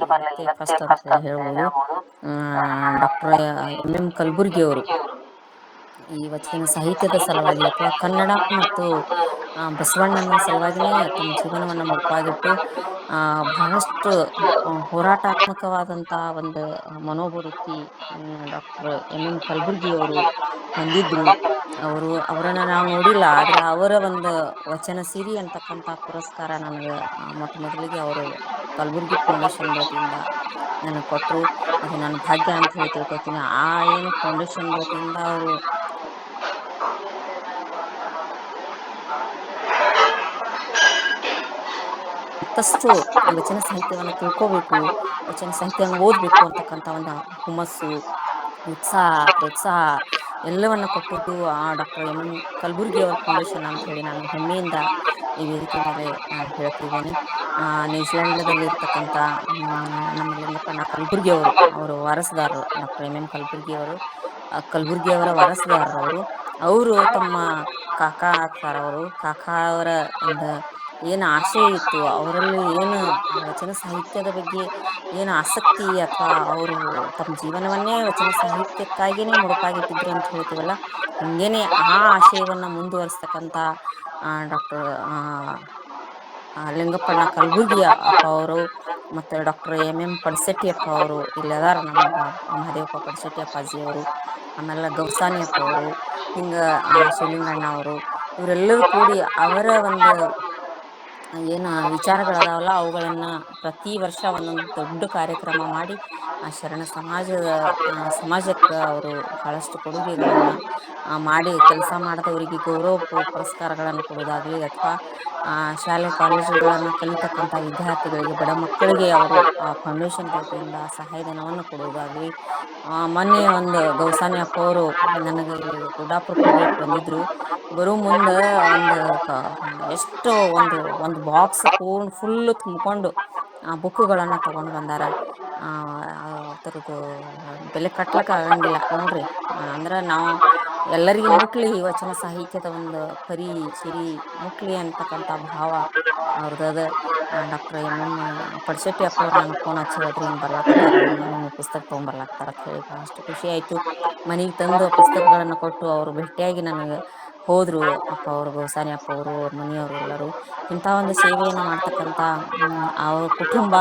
ಇವತ್ತೇ ಫಸ್ಟ್ ಅಂತ ಹೇಳಿ ಹೇಳ್ಬೋದು. ಡಾಕ್ಟರ್ ಎಂ ಕಲಬುರ್ಗಿ ಅವರು ಈ ವಚನ ಸಾಹಿತ್ಯದ ಸಲುವಾಗಿ ಅಥವಾ ಕನ್ನಡ ಮತ್ತು ಬಸವಣ್ಣನ ಸಲುವಾಗಿನೇ ತಮ್ಮ ಜೀವನವನ್ನು ಮುಡುಪಾಗಿಟ್ಟು ಬಹಳಷ್ಟು ಹೋರಾಟಾತ್ಮಕವಾದಂತಹ ಒಂದು ಮನೋಭವೃತ್ತಿ ಡಾಕ್ಟರ್ ಎಂ ಕಲಬುರ್ಗಿ ಅವರು ಹೊಂದಿದ್ರು. ಅವರನ್ನ ನಾವು ನೋಡಿಲ್ಲ, ಆದ್ರೆ ಅವರ ಒಂದು ವಚನ ಸಿರಿ ಅಂತಕ್ಕಂಥ ಪುರಸ್ಕಾರ ನನಗೆ ಮೊಟ್ಟ ಮೊದಲಿಗೆ ಅವರು ಕಲಬುರ್ಗಿ ಫೌಂಡೇಶನ್ ವತಿಯಿಂದ ನನಗೆ ಕೊಟ್ಟರು. ಅದು ನನ್ನ ಭಾಗ್ಯ ಅಂತ ಹೇಳಿ ತಿಳ್ಕೊತೀನಿ. ಏನು ಫೌಂಡೇಶನ್ ವತಿಯಿಂದ ಅವರು ಮತ್ತಷ್ಟು ಈ ವಚನ ಸಾಹಿತ್ಯವನ್ನು ತಿಳ್ಕೋಬೇಕು, ವಚನ ಸಾಹಿತ್ಯವನ್ನು ಓದಬೇಕು ಅಂತಕ್ಕಂಥ ಒಂದು ಹುಮ್ಮಸ್ಸು, ಉತ್ಸಾಹ, ಪ್ರೋತ್ಸಾಹ ಎಲ್ಲವನ್ನ ಕೊಟ್ಟದ್ದು ಡಾಕ್ಟರ್ ಎಂ ಕಲಬುರ್ಗಿ ಅವರ ಫೌಂಡೇಶನ್ ಅಂತ ಹೇಳಿ ನಾನು ಹೆಮ್ಮೆಯಿಂದ ಈ ವೇದಿಕೆ ಮೇಲೆ ನಾನು ಹೇಳ್ತಿದ್ದೇನೆ. ನ್ಯೂಜಿಲೆಂಡ್ದಲ್ಲಿ ಇರ್ತಕ್ಕಂಥ ನಮ್ಮ ಲಿಂಗಪ್ಪಣ್ಣ ಕಲಬುರ್ಗಿ ಅವರು ವಾರಸುದಾರರು, ಡಾಕ್ಟರ್ ಎಂ ಕಲಬುರ್ಗಿ ಅವರು ಕಲಬುರ್ಗಿ ಅವರ ವಾರಸುದಾರರು. ಅವರು ತಮ್ಮ ಕಾಕಾ ಆಗ್ತಾರ. ಕಾಕಾ ಅವರ ಒಂದು ಏನು ಆಶಯ ಇತ್ತು, ಅವರಲ್ಲಿ ಏನು ವಚನ ಸಾಹಿತ್ಯದ ಬಗ್ಗೆ ಏನು ಆಸಕ್ತಿ, ಅಥವಾ ಅವರು ತಮ್ಮ ಜೀವನವನ್ನೇ ವಚನ ಸಾಹಿತ್ಯಕ್ಕಾಗಿಯೇ ಮುಡುಪಾಗಿಟ್ಟಿದ್ರು ಅಂತ ಹೇಳ್ತೀವಲ್ಲ, ಹಿಂಗೇನೆ ಆ ಆಶಯವನ್ನ ಮುಂದುವರಿಸ್ತಕ್ಕಂಥ ಡಾಕ್ಟರ್ ಲಿಂಗಪ್ಪಣ್ಣ ಕಲಬುರ್ಗಿ ಅಪ್ಪ ಅವರು ಮತ್ತು ಡಾಕ್ಟರ್ ಎಂ ಪಡಸೆಟ್ಟಿ ಅಪ್ಪ ಅವರು ಇಲ್ಲಿ ಅದಾರ, ನಮ್ಮ ಮಹದೇವಪ್ಪ ಪಡಸೆಟ್ಟಿ ಅಪ್ಪಾಜಿ ಅವರು, ಆಮೇಲೆ ಗೌಸಾನಿ ಅಪ್ಪ ಅವರು, ಹಿಂಗೆ ಶಿವಲಿಂಗಣ್ಣ ಅವರು, ಇವರೆಲ್ಲರೂ ಕೂಡಿ ಅವರ ಒಂದು ಏನು ವಿಚಾರಗಳದಾವಲ್ಲ ಅವುಗಳನ್ನ ಪ್ರತಿ ವರ್ಷ ಒಂದೊಂದು ದೊಡ್ಡ ಕಾರ್ಯಕ್ರಮ ಮಾಡಿ ಆ ಶರಣ ಸಮಾಜಕ್ಕೆ ಅವರು ಬಹಳಷ್ಟು ಕೊಡುಗೆಗಳನ್ನ ಮಾಡಿ ಕೆಲಸ ಮಾಡಿದವರಿಗೆ ಗೌರವ ಪುರಸ್ಕಾರಗಳನ್ನು ಕೊಡೋದಾಗ್ಲಿ, ಅಥವಾ ಶಾಲೆ ಕಾಲೇಜುಗಳನ್ನು ಕಲಿತಕ್ಕಂಥ ವಿದ್ಯಾರ್ಥಿಗಳಿಗೆ, ಬಡ ಮಕ್ಕಳಿಗೆ ಅವರು ಫೌಂಡೇಶನ್ ವತಿಯಿಂದ ಸಹಾಯಧನವನ್ನು ಕೊಡೋದಾಗ್ಲಿ. ಮೊನ್ನೆ ಒಂದು ಗೌಸಾನಿ ಅಪ್ಪ ಅವರು ನನಗೆ ಇಲ್ಲಿ ಗುಡ್ಡಾಪುರಕ್ಕೆ ಹೋಗ್ಲಿಕ್ಕೆ ಬಂದಿದ್ರು. ಬರೋ ಮುಂದೆ ಎಷ್ಟು ಒಂದು ಬಾಕ್ಸ್ ಫುಲ್ ತುಂಬಿಕೊಂಡು ಬುಕ್ಗಳನ್ನು ತಗೊಂಡು ಬಂದಾರ. ಅದರದ್ದು ಬೆಲೆ ಕಟ್ಲಕ್ಕ ಆಗಂಗಿಲ್ಲ ನೋಡ್ರಿ. ಅಂದ್ರೆ ನಾವು ಎಲ್ಲರಿಗೂ ಮುಟ್ಲಿ ವಚನ ಸಾಹಿತ್ಯದ ಒಂದು ಪರಿ ಸಿರಿ ಮುಟ್ಲಿ ಅಂತಕ್ಕಂಥ ಭಾವ ಅವ್ರದ್ದು. ಡಾಕ್ಟರ್ ಎಂ ಪಡಸೆಟ್ಟಿ ಅಪ್ಪ ಅವ್ರು ನನಗೆ ಫೋನ್ ಹಚ್ಚಿ ಹೇಳಿದ್ರು, ಹಿಂಗೆ ಬರ್ಲಾಕತ್ತಾರ ನಿಮ್ಮ ಪುಸ್ತಕ ತೊಗೊಂಬರ್ಲಾಕತ್ತಾರ ಅಂತ ಹೇಳಿ. ಬಹಳಷ್ಟು ಖುಷಿ ಆಯಿತು. ಮನೆಗೆ ತಂದು ಪುಸ್ತಕಗಳನ್ನು ಕೊಟ್ಟು ಅವರು ಭೇಟಿಯಾಗಿ ನನಗೆ ಹೋದರು. ಅಪ್ಪ ಅವರು, ಗೌಸಾನಿ ಅಪ್ಪ ಅವರು, ಅವ್ರ ಮನೆಯವರು ಎಲ್ಲರೂ ಇಂಥ ಒಂದು ಸೇವೆಯನ್ನು ಮಾಡ್ತಕ್ಕಂಥ ಅವ್ರ ಕುಟುಂಬ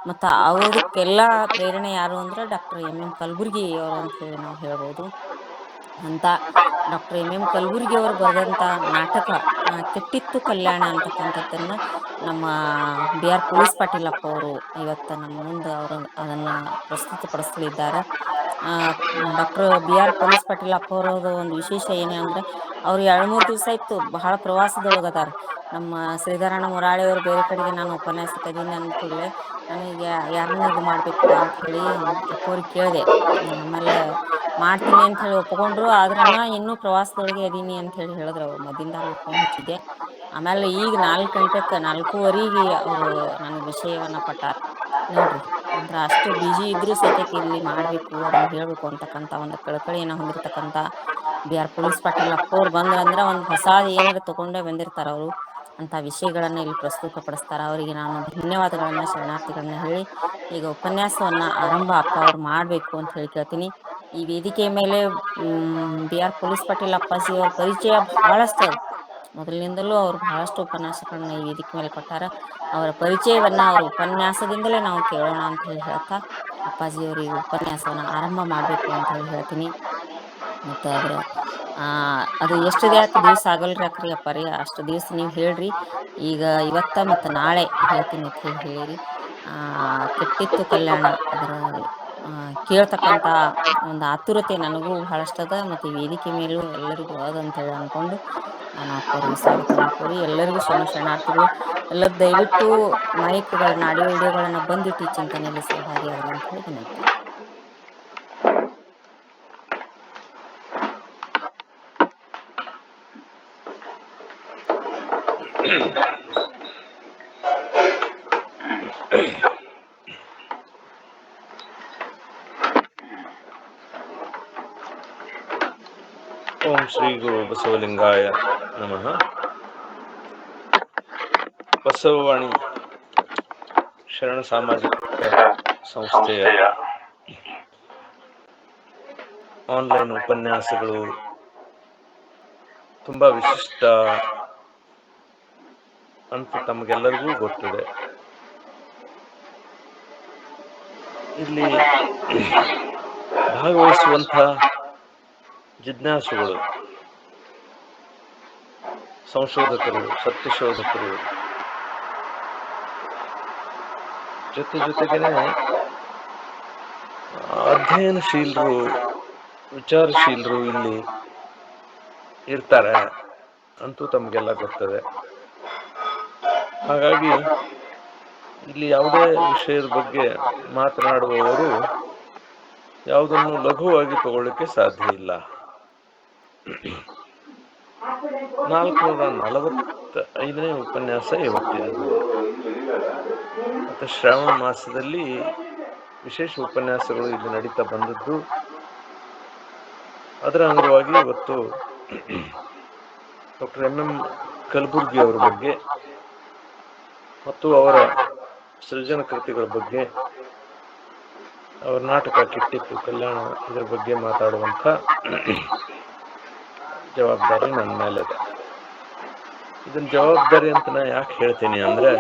ಮತ್ತು ಅದಕ್ಕೆಲ್ಲ ಪ್ರೇರಣೆ ಯಾರು ಅಂದ್ರೆ ಡಾಕ್ಟರ್ ಎಂ ಕಲಬುರ್ಗಿ ಅವರು ಅಂತ ಹೇಳಿ ನಾವು ಹೇಳ್ಬೋದು. ಅಂತ ಡಾಕ್ಟರ್ ಎಂ ಕಲಬುರ್ಗಿ ಅವರು ಬರೆದಂಥ ನಾಟಕ ಕೆಟ್ಟಿತ್ತು ಕಲ್ಯಾಣ ಅಂತಕ್ಕಂಥದ್ದನ್ನ ನಮ್ಮ BR ಪೊಲೀಸ್ ಪಾಟೀಲ್ ಅಪ್ಪ ಅವರು ಇವತ್ತು ನಮ್ಮ ಮುಂದೆ ಅವರು ಅದನ್ನು ಪ್ರಸ್ತುತಪಡಿಸಲಿದ್ದಾರೆ. ಡಾಕ್ಟರ್ BR ಪೊಲೀಸ್ ಪಾಟೀಲ್ ಅಪ್ಪ ಅವರದು ಒಂದು ವಿಶೇಷ ಏನೇ ಅಂದರೆ, ಅವ್ರು 2-3 ದಿವಸ ಇತ್ತು ಬಹಳ ಪ್ರವಾಸದೊಳಗದಾರ. ನಮ್ಮ ಶ್ರೀಧರಣ್ಣ ಮುರಾಳಿಯವರು ಬೇರೆ ಕಡೆಗೆ ನಾನು ಉಪನ್ಯಾಸಕದೀನಿ ಅಂದ ಕೂಡಲೇ ನನಗೆ ಯಾರನ್ನ ಇದು ಮಾಡಬೇಕಪ್ಪ ಅಂತ ಹೇಳಿ ಅಪ್ಪ ಅವ್ರಿಗೆ ಕೇಳಿದೆ. ಆಮೇಲೆ ಮಾಡ್ತೀನಿ ಅಂತ ಹೇಳಿ ಒಪ್ಕೊಂಡ್ರು. ಆದ್ರನ ಇನ್ನೂ ಪ್ರವಾಸದೊಳಗೆ ಅದೀನಿ ಅಂತ ಹೇಳಿ ಹೇಳಿದ್ರು. ಅವ್ರು ಮದ್ದಿಂದಾಗಲೇ ಫೋನ್ ಹಚ್ಚಿದ್ದೆ. ಆಮೇಲೆ ಈಗ 4 ಗಂಟೆಗೆ 4:15 ಅವರು ನನಗೆ ವಿಷಯವನ್ನ ಕೊಟ್ಟಾರ ನೋಡ್ರಿ. ಅಂದ್ರೆ ಅಷ್ಟು ಬಿಜಿ ಇದ್ರೂ ಸಹಿತಕ್ಕೆ ಇಲ್ಲಿ ಮಾಡಬೇಕು, ಅದನ್ನು ಹೇಳಬೇಕು ಅಂತಕ್ಕಂಥ ಒಂದು ಕಳಕಳಿಯನ್ನು ಹೊಂದಿರತಕ್ಕಂಥ BR ಪೊಲೀಸ್ ಪಾಟೀಲ್ ಅಪ್ಪ ಅವ್ರು ಬಂದ್ರಂದ್ರೆ ಒಂದು ಹೊಸಾದ ಏನಾರು ತಗೊಂಡೇ ಬಂದಿರ್ತಾರ ಅವರು. ಅಂಥ ವಿಷಯಗಳನ್ನು ಇಲ್ಲಿ ಪ್ರಸ್ತುತಪಡಿಸ್ತಾರೆ. ಅವರಿಗೆ ನಾನು ಧನ್ಯವಾದಗಳನ್ನ, ಶರಣಾರ್ಥಿಗಳನ್ನ ಹೇಳಿ ಈಗ ಉಪನ್ಯಾಸವನ್ನ ಆರಂಭ ಅಪ್ಪ ಅವ್ರು ಮಾಡಬೇಕು ಅಂತ ಹೇಳಿ ಕೇಳ್ತೀನಿ. ಈ ವೇದಿಕೆಯ ಮೇಲೆ BR ಪೊಲೀಸ್ ಪಾಟೀಲ್ ಅಪ್ಪಾಜಿ ಅವ್ರ ಪರಿಚಯ ಬಹಳಷ್ಟು ಅದು. ಮೊದಲಿನಿಂದಲೂ ಅವರು ಬಹಳಷ್ಟು ಉಪನ್ಯಾಸಗಳನ್ನ ಈ ವೇದಿಕೆ ಮೇಲೆ ಕೊಟ್ಟಾರ. ಅವರ ಪರಿಚಯವನ್ನ ಅವರ ಉಪನ್ಯಾಸದಿಂದಲೇ ನಾವು ಕೇಳೋಣ ಅಂತ ಹೇಳಿ ಹೇಳ್ತಾ ಅಪ್ಪಾಜಿಯವರಿಗೆ ಉಪನ್ಯಾಸವನ್ನ ಆರಂಭ ಮಾಡಬೇಕು ಅಂತ ಹೇಳಿ ಹೇಳ್ತೀನಿ. ಮತ್ತು ಅದು ಎಷ್ಟು ದಿವಸ ಆಗಲ್ರಿ ಅಕ್ರಿ ಅಪ್ಪಾರಿ, ಅಷ್ಟು ದಿವಸ ನೀವು ಹೇಳ್ರಿ. ಈಗ ಇವತ್ತ ಮತ್ತು ನಾಳೆ ಹೇಳ್ತೀನಿ ಅಂತ ಹೇಳಿರಿ. ಕೆಟ್ಟಿತ್ತು ಕಲ್ಯಾಣ ಅದರ ಕೇಳ್ತಕ್ಕಂಥ ಒಂದು ಆತುರತೆ ನನಗೂ ಬಹಳಷ್ಟದ, ಮತ್ತು ವೇದಿಕೆ ಮೇಲೂ ಎಲ್ಲರಿಗೂ ಅದಂತೇಳಿ ಅಂದ್ಕೊಂಡು ನಾನು ಅಪ್ಪವ್ರಿಗೆ ಸ್ವಾಗತವನ್ನು ಕೋರಿ ಎಲ್ಲರಿಗೂ ಶರಣಾರ್ಥಿಗಳು. ಎಲ್ಲರೂ ದಯವಿಟ್ಟು ಮೈಕ್ಗಳನ್ನ, ಆಡಿಯೋ ವಿಡಿಯೋಗಳನ್ನು ಬಂದಿಟ್ಟು ಈ ಚಿಂತನೆಯಲ್ಲಿ ಸಹಭಾಗಿಯಾಗ್ರಿ ಅಂತ ಹೇಳಿ ವಿನಂತಿ. ಓಂ ಶ್ರೀ ಗುರು ಬಸವಲಿಂಗಾಯ ನಮಃ. ಬಸವವಾಣಿ ಶರಣ ಸಾಮಾಜಿಕ ಸಂಸ್ಥೆಯ ಆನ್ಲೈನ್ ಉಪನ್ಯಾಸಗಳು ತುಂಬಾ ವಿಶಿಷ್ಟ ಅಂತ ತಮಗೆಲ್ಲರಿಗೂ ಗೊತ್ತಿದೆ. ಇಲ್ಲಿ ಭಾಗವಹಿಸುವಂಥ ಜಿಜ್ಞಾಸುಗಳು, ಸಂಶೋಧಕರು, ಸತ್ಯಶೋಧಕರು, ಜೊತೆಗೇನೆ ಅಧ್ಯಯನಶೀಲರು, ವಿಚಾರಶೀಲರು ಇಲ್ಲಿ ಇರ್ತಾರೆ ಅಂತೂ ತಮಗೆಲ್ಲ ಗೊತ್ತದೆ. ಹಾಗಾಗಿ ಇಲ್ಲಿ ಯಾವುದೇ ವಿಷಯದ ಬಗ್ಗೆ ಮಾತನಾಡುವವರು ಯಾವುದನ್ನು ಲಘುವಾಗಿ ತಗೊಳ್ಳಿಕ್ಕೆ ಸಾಧ್ಯ ಇಲ್ಲ. 445ನೇ ಉಪನ್ಯಾಸ ಇವತ್ತಿನದು. ಮತ್ತು ಶ್ರಾವಣ ಮಾಸದಲ್ಲಿ ವಿಶೇಷ ಉಪನ್ಯಾಸಗಳು ಇಲ್ಲಿ ನಡೀತಾ ಬಂದದ್ದು. ಅದರ ಅಂಗವಾಗಿ ಇವತ್ತು ಡಾಕ್ಟರ್ ಎಂ ಕಲಬುರ್ಗಿ ಅವರ ಬಗ್ಗೆ ಮತ್ತು ಅವರ ಸೃಜನ ಕೃತಿಗಳ ಬಗ್ಗೆ, ಅವರ ನಾಟಕ ಕಿಟ್ಟಿತ್ತು ಕಲ್ಯಾಣ, ಇದರ ಬಗ್ಗೆ ಮಾತಾಡುವಂಥ ಜವಾಬ್ದಾರಿ ನನ್ನ ಮೇಲಿದೆ. ಇದನ್ನ ಜವಾಬ್ದಾರಿ ಅಂತ ನಾ ಯಾಕೆ ಹೇಳ್ತೀನಿ ಅಂದ್ರೆ,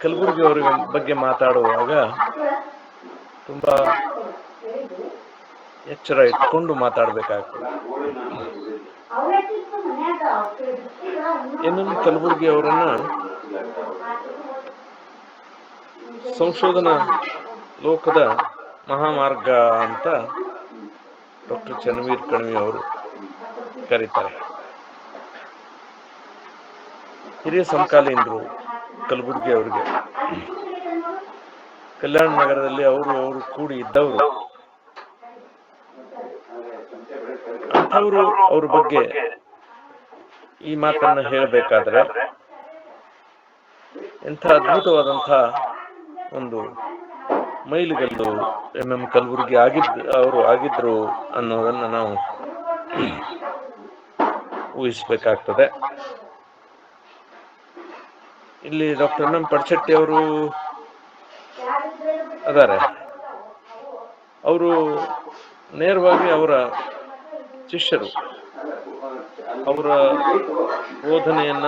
ಕಲಬುರ್ಗಿ ಅವರ ಬಗ್ಗೆ ಮಾತಾಡುವಾಗ ತುಂಬಾ ಎಚ್ಚರ ಇಟ್ಕೊಂಡು ಮಾತಾಡಬೇಕಾಗ್ತದೆ. ಎಂ ಕಲಬುರ್ಗಿ ಅವರನ್ನ ಸಂಶೋಧನಾ ಲೋಕದ ಮಹಾಮಾರ್ಗ ಅಂತ ಡಾಕ್ಟರ್ ಚನ್ನವೀರ್ ಕಣವಿ ಅವರು ಕರೀತಾರೆ. ಹಿರಿಯ ಸಮಕಾಲೀನರು ಕಲಬುರ್ಗಿ ಅವರಿಗೆ. ಕಲ್ಯಾಣ ನಗರದಲ್ಲಿ ಅವರು ಕೂಡಿ ಇದ್ದವರು. ಅಂಥವರು ಅವ್ರ ಬಗ್ಗೆ ಈ ಮಾತನ್ನ ಹೇಳಬೇಕಾದ್ರೆ ಎಂಥ ಅದ್ಭುತವಾದಂಥ ಒಂದು ಮೈಲಿಗಲ್ಲು ಎಂ ಕಲಬುರ್ಗಿ ಅವರು ಆಗಿದ್ರು ಅನ್ನೋದನ್ನ ನಾವು ಊಹಿಸ್ಬೇಕಾಗ್ತದೆ. ಇಲ್ಲಿ ಡಾಕ್ಟರ್ ಎಂ ಪಡ್ಸೆಟ್ಟಿ ಅವರು ಅದಾರೆ. ಅವರು ನೇರವಾಗಿ ಅವರ ಶಿಷ್ಯರು, ಅವರ ಬೋಧನೆಯನ್ನ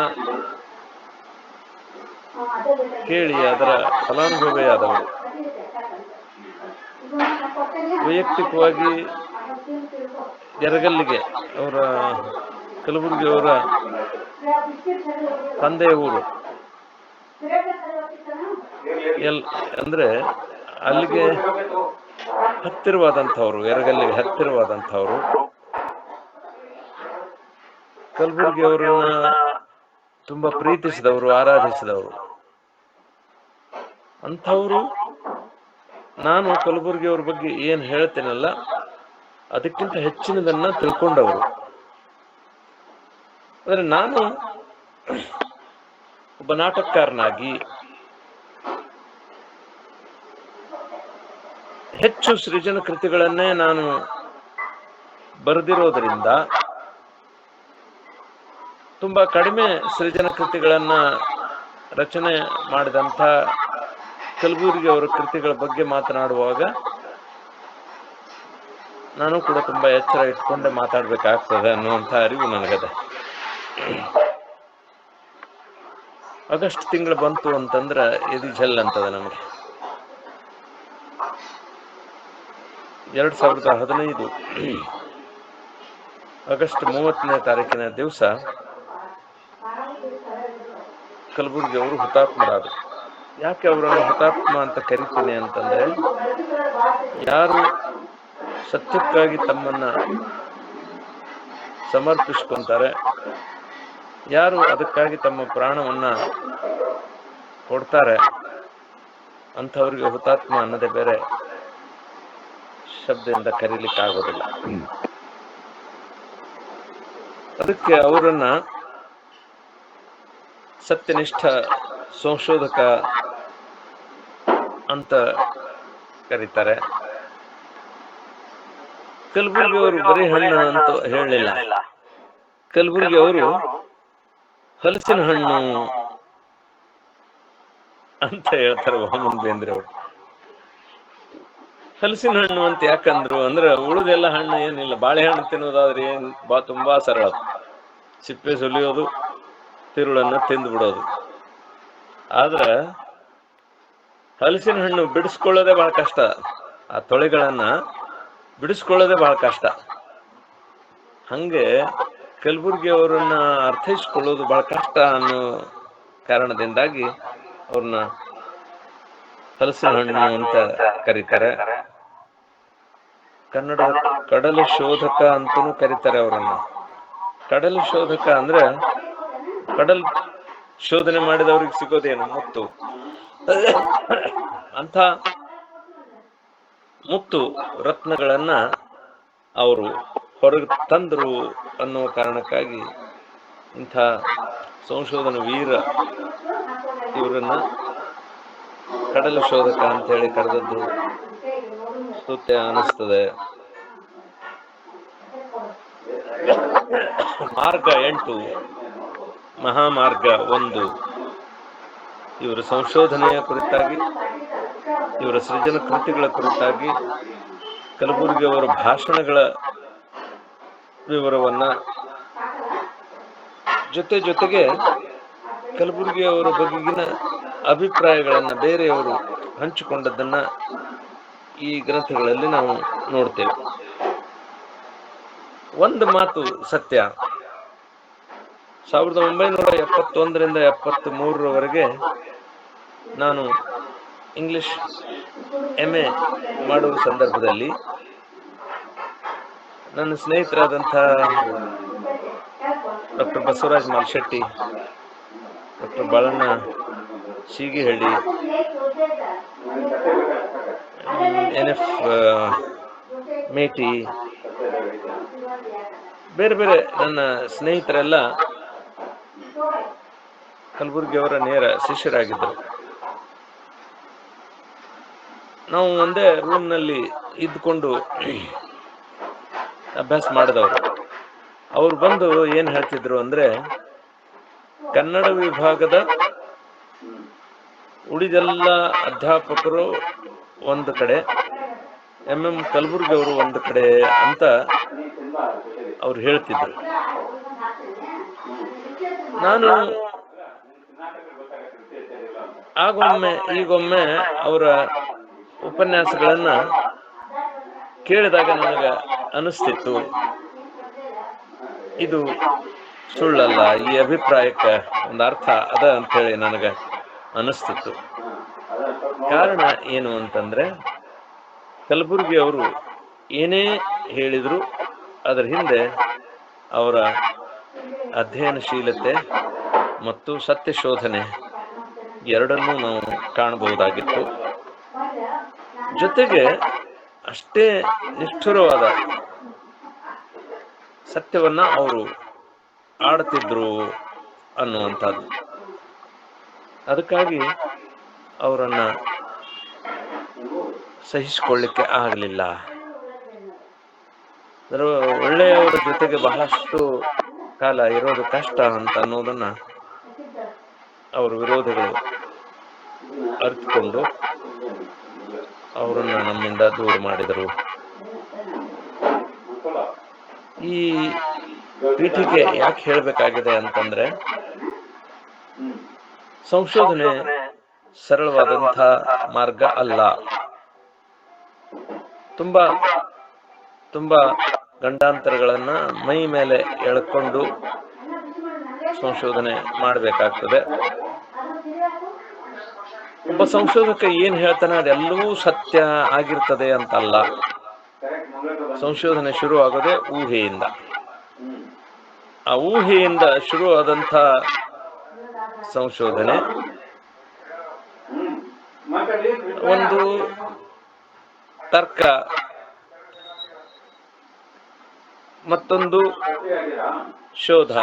ಕೇಳಿ ಅದರ ಫಲಾನುಭವಿಯಾದವರು. ವೈಯಕ್ತಿಕವಾಗಿ ಎರಗಲ್ಲಿಗೆ ಅವರ ಕಲಬುರ್ಗಿ ಅವರ ತಂದೆಯ ಊರು ಅಂದ್ರೆ ಅಲ್ಲಿಗೆ ಹತ್ತಿರವಾದಂಥವ್ರು, ಎರಗಲ್ಲಿಗೆ ಹತ್ತಿರವಾದಂಥವ್ರು. ಕಲಬುರ್ಗಿ ಅವರನ್ನ ತುಂಬಾ ಪ್ರೀತಿಸಿದವರು, ಆರಾಧಿಸಿದವರು. ಅಂಥವ್ರು ನಾನು ಕಲಬುರ್ಗಿ ಅವ್ರ ಬಗ್ಗೆ ಏನ್ ಹೇಳ್ತೇನಲ್ಲ ಅದಕ್ಕಿಂತ ಹೆಚ್ಚಿನದನ್ನ ತಿಳ್ಕೊಂಡವರು. ಆದ್ರೆ ನಾನು ಒಬ್ಬ ನಾಟಕಕಾರನಾಗಿ ಹೆಚ್ಚು ಸೃಜನ ಕೃತಿಗಳನ್ನೇ ನಾನು ಬರೆದಿರೋದ್ರಿಂದ ತುಂಬಾ ಕಡಿಮೆ ಸೃಜನ ಕೃತಿಗಳನ್ನ ರಚನೆ ಮಾಡಿದಂಥ ಕಲಬುರ್ಗಿ ಅವರ ಕೃತಿಗಳ ಬಗ್ಗೆ ಮಾತನಾಡುವಾಗ ನಾನು ಕೂಡ ತುಂಬಾ ಎಚ್ಚರ ಇಟ್ಕೊಂಡೆ ಮಾತಾಡ್ಬೇಕಾಗ್ತದೆ ಅನ್ನುವಂಥ ಅರಿವು ನನಗದೆ. ಆಗಸ್ಟ್ ತಿಂಗಳು ಬಂತು ಅಂತಂದ್ರೆ ಎದಿ ಝಲ್ ಅಂತದೆ ನಮಗೆ. 2015 ಆಗಸ್ಟ್ 30ನೇ ತಾರೀಕಿನ ದಿವಸ ಕಲಬುರ್ಗಿ ಅವರು ಹುತಾತ್ಮರಾದರು. ಯಾಕೆ ಅವರನ್ನು ಹುತಾತ್ಮ ಅಂತ ಕರಿತೀನಿ ಅಂತಂದ್ರೆ, ಯಾರು ಸತ್ಯಕ್ಕಾಗಿ ತಮ್ಮನ್ನ ಸಮರ್ಪಿಸ್ಕೊಂತಾರೆ, ಯಾರು ಅದಕ್ಕಾಗಿ ತಮ್ಮ ಪ್ರಾಣವನ್ನ ಕೊಡ್ತಾರೆ, ಅಂಥವ್ರಿಗೆ ಹುತಾತ್ಮ ಅನ್ನೋದೇ ಬೇರೆ ಶಬ್ದದಿಂದ ಕರೀಲಿಕ್ಕೆ ಆಗೋದಿಲ್ಲ. ಅದಕ್ಕೆ ಅವರನ್ನ ಸತ್ಯನಿಷ್ಠ ಸಂಶೋಧಕ ಅಂತ ಕರೀತಾರೆ. ಕಲಬುರ್ಗಿ ಅವರು ಬರೀ ಹಣ್ಣು ಅಂತ ಹೇಳಲಿಲ್ಲ. ಕಲಬುರ್ಗಿ ಅವರು ಹಲಸಿನ ಹಣ್ಣು ಅಂತ ಹೇಳ್ತಾರೆ ವಾಮನ್ ಬೇಂದ್ರೆ ಅವರು. ಹಲಸಿನ ಹಣ್ಣು ಅಂತ ಯಾಕಂದ್ರು ಅಂದ್ರೆ ಉಳಿದೆಲ್ಲ ಹಣ್ಣು ಏನಿಲ್ಲ, ಬಾಳೆಹಣ್ಣು ತಿನ್ನೋದಾದ್ರೆ ತುಂಬಾ ಸರಳ, ಸಿಪ್ಪೆ ಸುಲಿಯೋದು, ತಿರುಳನ್ನ ತಿಂದು ಬಿಡೋದು. ಆದ್ರ ಹಲಸಿನ ಹಣ್ಣು ಬಿಡಿಸ್ಕೊಳ್ಳೋದೇ ಬಹಳ ಕಷ್ಟ, ಆ ತೊಳೆಗಳನ್ನ ಬಿಡಿಸ್ಕೊಳ್ಳೋದೇ ಬಹಳ ಕಷ್ಟ. ಹಂಗೆ ಕಲಬುರ್ಗಿ ಅವರನ್ನ ಅರ್ಥೈಸ್ಕೊಳ್ಳೋದು ಬಹಳ ಕಷ್ಟ ಅನ್ನೋ ಕಾರಣದಿಂದಾಗಿ ಅವ್ರನ್ನ ಹಲಸಿನ ಹಣ್ಣು ಅಂತ ಕರೀತಾರೆ. ಕನ್ನಡದ ಕಡಲ ಶೋಧಕ ಅಂತನೂ ಕರೀತಾರೆ ಅವರನ್ನ. ಕಡಲ ಶೋಧಕ ಅಂದ್ರೆ ಕಡಲ್ ಶೋಧನೆ ಮಾಡಿದವ್ರಿಗೆ ಸಿಗೋದೇನು? ಮುತ್ತು. ಅಂತ ಮುತ್ತು ರತ್ನಗಳನ್ನ ಅವರು ಹೊರಗೆ ತಂದ್ರು ಅನ್ನೋ ಕಾರಣಕ್ಕಾಗಿ ಇಂಥ ಸಂಶೋಧನಾ ವೀರ ಇವರನ್ನ ಕಡಲ ಶೋಧಕ ಅಂತ ಹೇಳಿ ಕರೆದದ್ದು ಸ್ತುತ್ಯ ಅನಿಸ್ತದೆ. ಮಾರ್ಗ 8, ಮಹಾಮಾರ್ಗ 1 ಇವರ ಸಂಶೋಧನೆಯ ಕುರಿತಾಗಿ, ಇವರ ಸೃಜನ ಕೃತಿಗಳ ಕುರಿತಾಗಿ, ಕಲಬುರ್ಗಿ ಅವರ ಭಾಷಣಗಳ ವಿವರವನ್ನ, ಜೊತೆಗೆ ಕಲಬುರ್ಗಿ ಅವರ ಬಗೆಗಿನ ಅಭಿಪ್ರಾಯಗಳನ್ನ ಬೇರೆಯವರು ಹಂಚಿಕೊಂಡದ್ದನ್ನ ಈ ಗ್ರಂಥಗಳಲ್ಲಿ ನಾವು ನೋಡ್ತೇವೆ. ಒಂದು ಮಾತು ಸತ್ಯ, 1971ರಿಂದ 73ರವರೆಗೆ ನಾನು ಇಂಗ್ಲಿಷ್ MA ಮಾಡುವ ಸಂದರ್ಭದಲ್ಲಿ ನನ್ನ ಸ್ನೇಹಿತರಾದಂಥ doctor Basavaraj Malshetti, doctor Balanna Shigihalli, NF Meti, ಬೇರೆ ಬೇರೆ ನನ್ನ ಸ್ನೇಹಿತರೆಲ್ಲ ಕಲಬುರ್ಗಿ ಅವರ ನೇರ ಶಿಷ್ಯರಾಗಿದ್ದರು. ನಾವು ಒಂದೇ ರೂಮ್ನಲ್ಲಿ ಇದ್ದುಕೊಂಡು ಅಭ್ಯಾಸ ಮಾಡಿದವರು. ಅವ್ರು ಬಂದು ಏನ್ ಹೇಳ್ತಿದ್ರು ಅಂದ್ರೆ, ಕನ್ನಡ ವಿಭಾಗದ ಉಳಿದೆಲ್ಲ ಅಧ್ಯಾಪಕರು ಒಂದು ಕಡೆ, MM ಕಲಬುರ್ಗಿ ಅವರು ಒಂದು ಕಡೆ ಅಂತ ಅವ್ರು ಹೇಳ್ತಿದ್ರು. ನಾನು ಆಗೊಮ್ಮೆ ಈಗೊಮ್ಮೆ ಅವರ ಉಪನ್ಯಾಸಗಳನ್ನ ಕೇಳಿದಾಗ ನನಗೆ ಅನಿಸ್ತಿತ್ತು, ಇದು ಸುಳ್ಳಲ್ಲ, ಈ ಅಭಿಪ್ರಾಯಕ್ಕೆ ಒಂದು ಅರ್ಥ ಅದ ಅಂತೇಳಿ ನನಗೆ ಅನಿಸ್ತಿತ್ತು. ಕಾರಣ ಏನು ಅಂತಂದ್ರೆ, ಕಲಬುರ್ಗಿ ಅವರು ಏನೇ ಹೇಳಿದ್ರು ಅದರ ಹಿಂದೆ ಅವರ ಅಧ್ಯಯನಶೀಲತೆ ಮತ್ತು ಸತ್ಯ ಶೋಧನೆ ಎರಡನ್ನೂ ನಾವು ಕಾಣಬಹುದಾಗಿತ್ತು. ಜೊತೆಗೆ ಅಷ್ಟೇ ನಿಷ್ಠುರವಾದ ಸತ್ಯವನ್ನ ಅವರು ಆಡ್ತಿದ್ರು ಅನ್ನುವಂಥದ್ದು. ಅದಕ್ಕಾಗಿ ಅವರನ್ನ ಸಹಿಸಿಕೊಳ್ಳಿಕ್ಕೆ ಆಗಲಿಲ್ಲ. ಒಳ್ಳೆಯವರ ಜೊತೆಗೆ ಬಹಳಷ್ಟು ಕಾಲ ಇರೋದು ಕಷ್ಟ ಅಂತ ಅನ್ನೋದನ್ನ ಅವರ ವಿರೋಧಿಗಳು ಅರಿತುಕೊಂಡು ಅವರನ್ನ ನಮ್ಮಿಂದ ದೂರ ಮಾಡಿದರು. ಈ ಪೀಠಿಕೆ ಯಾಕೆ ಹೇಳಬೇಕಾಗಿದೆ ಅಂತಂದ್ರೆ, ಸಂಶೋಧನೆ ಸರಳವಾದಂಥ ಮಾರ್ಗ ಅಲ್ಲ. ತುಂಬಾ ಗಂಡಾಂತರಗಳನ್ನ ಮೈ ಮೇಲೆ ಎಳ್ಕೊಂಡು ಸಂಶೋಧನೆ ಮಾಡಬೇಕಾಗ್ತದೆ. ಒಬ್ಬ ಸಂಶೋಧಕ ಏನ್ ಹೇಳ್ತಾನೆ ಅದೆಲ್ಲವೂ ಸತ್ಯ ಆಗಿರ್ತದೆ ಅಂತಲ್ಲ. ಸಂಶೋಧನೆ ಶುರು ಆಗೋದೇ ಊಹೆಯಿಂದ. ಆ ಊಹೆಯಿಂದ ಶುರುವಾದಂಥ ಸಂಶೋಧನೆ ಒಂದು ತರ್ಕ, ಮತ್ತೊಂದು ಶೋಧ,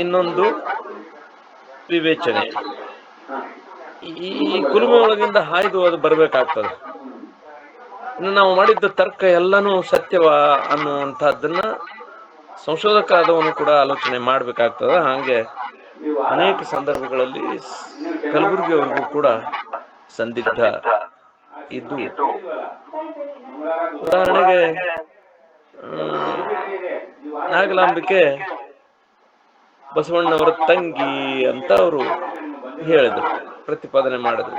ಇನ್ನೊಂದು ವಿವೇಚನೆ. ಈ ಕುಲುಮೆ ಒಳಗಿಂದ ಹಾಯ್ದು ಅದು ಬರ್ಬೇಕಾಗ್ತದೆ. ಇನ್ನು ನಾವು ಮಾಡಿದ್ದ ತರ್ಕ ಎಲ್ಲನೂ ಸತ್ಯವ ಅನ್ನುವಂಥದ್ದನ್ನ ಸಂಶೋಧಕ ಆದವನು ಕೂಡ ಆಲೋಚನೆ ಮಾಡ್ಬೇಕಾಗ್ತದೆ. ಹಾಗೆ ಅನೇಕ ಸಂದರ್ಭಗಳಲ್ಲಿ ಕಲಬುರ್ಗಿ ಅವರಿಗೂ ಕೂಡ ಸಂದಿಗ್ಧ ಇದ್ದು, ಉದಾಹರಣೆಗೆ ನಾಗಲಾಂಬಿಕೆ ಬಸವಣ್ಣವರ ತಂಗಿ ಅಂತ ಅವರು ಹೇಳಿದ್ರು, ಪ್ರತಿಪಾದನೆ ಮಾಡಿದ್ರು.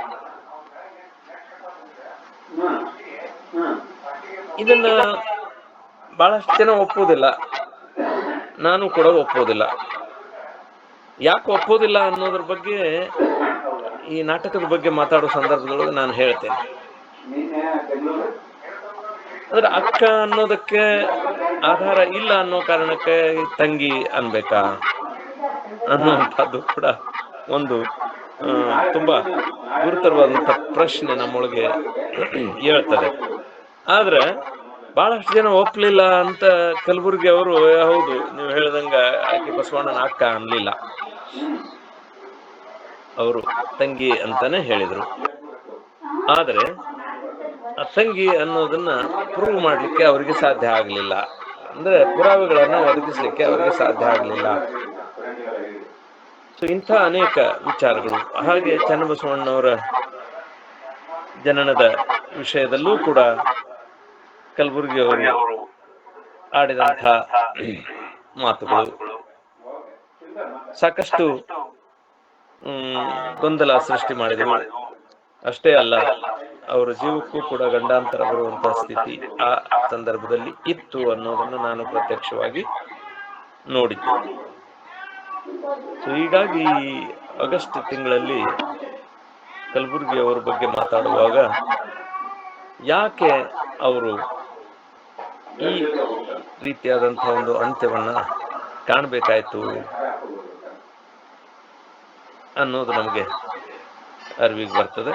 ಇದನ್ನ ಬಹಳಷ್ಟು ಜನ ಒಪ್ಪುವುದಿಲ್ಲ, ನಾನು ಕೂಡ ಒಪ್ಪುವುದಿಲ್ಲ. ಯಾಕೆ ಒಪ್ಪೋದಿಲ್ಲ ಅನ್ನೋದ್ರ ಬಗ್ಗೆ ಈ ನಾಟಕದ ಬಗ್ಗೆ ಮಾತಾಡೋ ಸಂದರ್ಭದೊಳಗೆ ನಾನು ಹೇಳ್ತೇನೆ. ಅಂದ್ರೆ ಅಕ್ಕ ಅನ್ನೋದಕ್ಕೆ ಆಧಾರ ಇಲ್ಲ ಅನ್ನೋ ಕಾರಣಕ್ಕೆ ತಂಗಿ ಅನ್ಬೇಕಾ ಅನ್ನುವಂಥದ್ದು ಕೂಡ ಒಂದು ತುಂಬಾ ಗುರುತರವಾದಂಥ ಪ್ರಶ್ನೆ ನಮ್ಮೊಳಗೆ ಹೇಳ್ತದೆ. ಆದ್ರೆ ಬಹಳಷ್ಟು ಜನ ಒಪ್ಪಲಿಲ್ಲ ಅಂತ ಕಲಬುರ್ಗಿ ಅವರು, ಹೌದು ನೀವು ಹೇಳ್ದಂಗ ಆಕೆ ಬಸವಣ್ಣನ ಅಕ್ಕ ಅನ್ಲಿಲ್ಲ, ಅವರು ತಂಗಿ ಅಂತಾನೆ ಹೇಳಿದ್ರು. ಆದ್ರೆ ಆ ತಂಗಿ ಅನ್ನೋದನ್ನ ಪ್ರೂವ್ ಮಾಡ್ಲಿಕ್ಕೆ ಅವರಿಗೆ ಸಾಧ್ಯ ಆಗಲಿಲ್ಲ, ಅಂದ್ರೆ ಪುರಾವೆಗಳನ್ನ ಒದಗಿಸ್ಲಿಕ್ಕೆ ಅವರಿಗೆ ಸಾಧ್ಯ ಆಗಲಿಲ್ಲ. ಸೊ ಇಂಥ ಅನೇಕ ವಿಚಾರಗಳು. ಹಾಗೆ ಚನ್ನಬಸವಣ್ಣವರ ಜನನದ ವಿಷಯದಲ್ಲೂ ಕೂಡ ಕಲಬುರ್ಗಿ ಅವರು ಆಡಿದಂಥ ಮಾತುಗಳು ಸಾಕಷ್ಟು ಗೊಂದಲ ಸೃಷ್ಟಿ ಮಾಡಿದವು. ಅಷ್ಟೇ ಅಲ್ಲ, ಅವರ ಜೀವಕ್ಕೂ ಕೂಡ ಗಂಡಾಂತರ ಬರುವಂತಹ ಸ್ಥಿತಿ ಆ ಸಂದರ್ಭದಲ್ಲಿ ಇತ್ತು ಅನ್ನೋದನ್ನು ನಾನು ಪ್ರತ್ಯಕ್ಷವಾಗಿ ನೋಡಿದ್ದೆ. ಸೊ ಹೀಗಾಗಿ ಆಗಸ್ಟ್ ತಿಂಗಳಲ್ಲಿ ಕಲಬುರ್ಗಿ ಅವರ ಬಗ್ಗೆ ಮಾತಾಡುವಾಗ ಯಾಕೆ ಅವರು ಈ ರೀತಿಯಾದಂತಹ ಒಂದು ಅಂತ್ಯವನ್ನ ಕಾಣಬೇಕಾಯ್ತು ಅನ್ನೋದು ನಮಗೆ ಅರಿವಿಗೆ ಬರ್ತದೆ.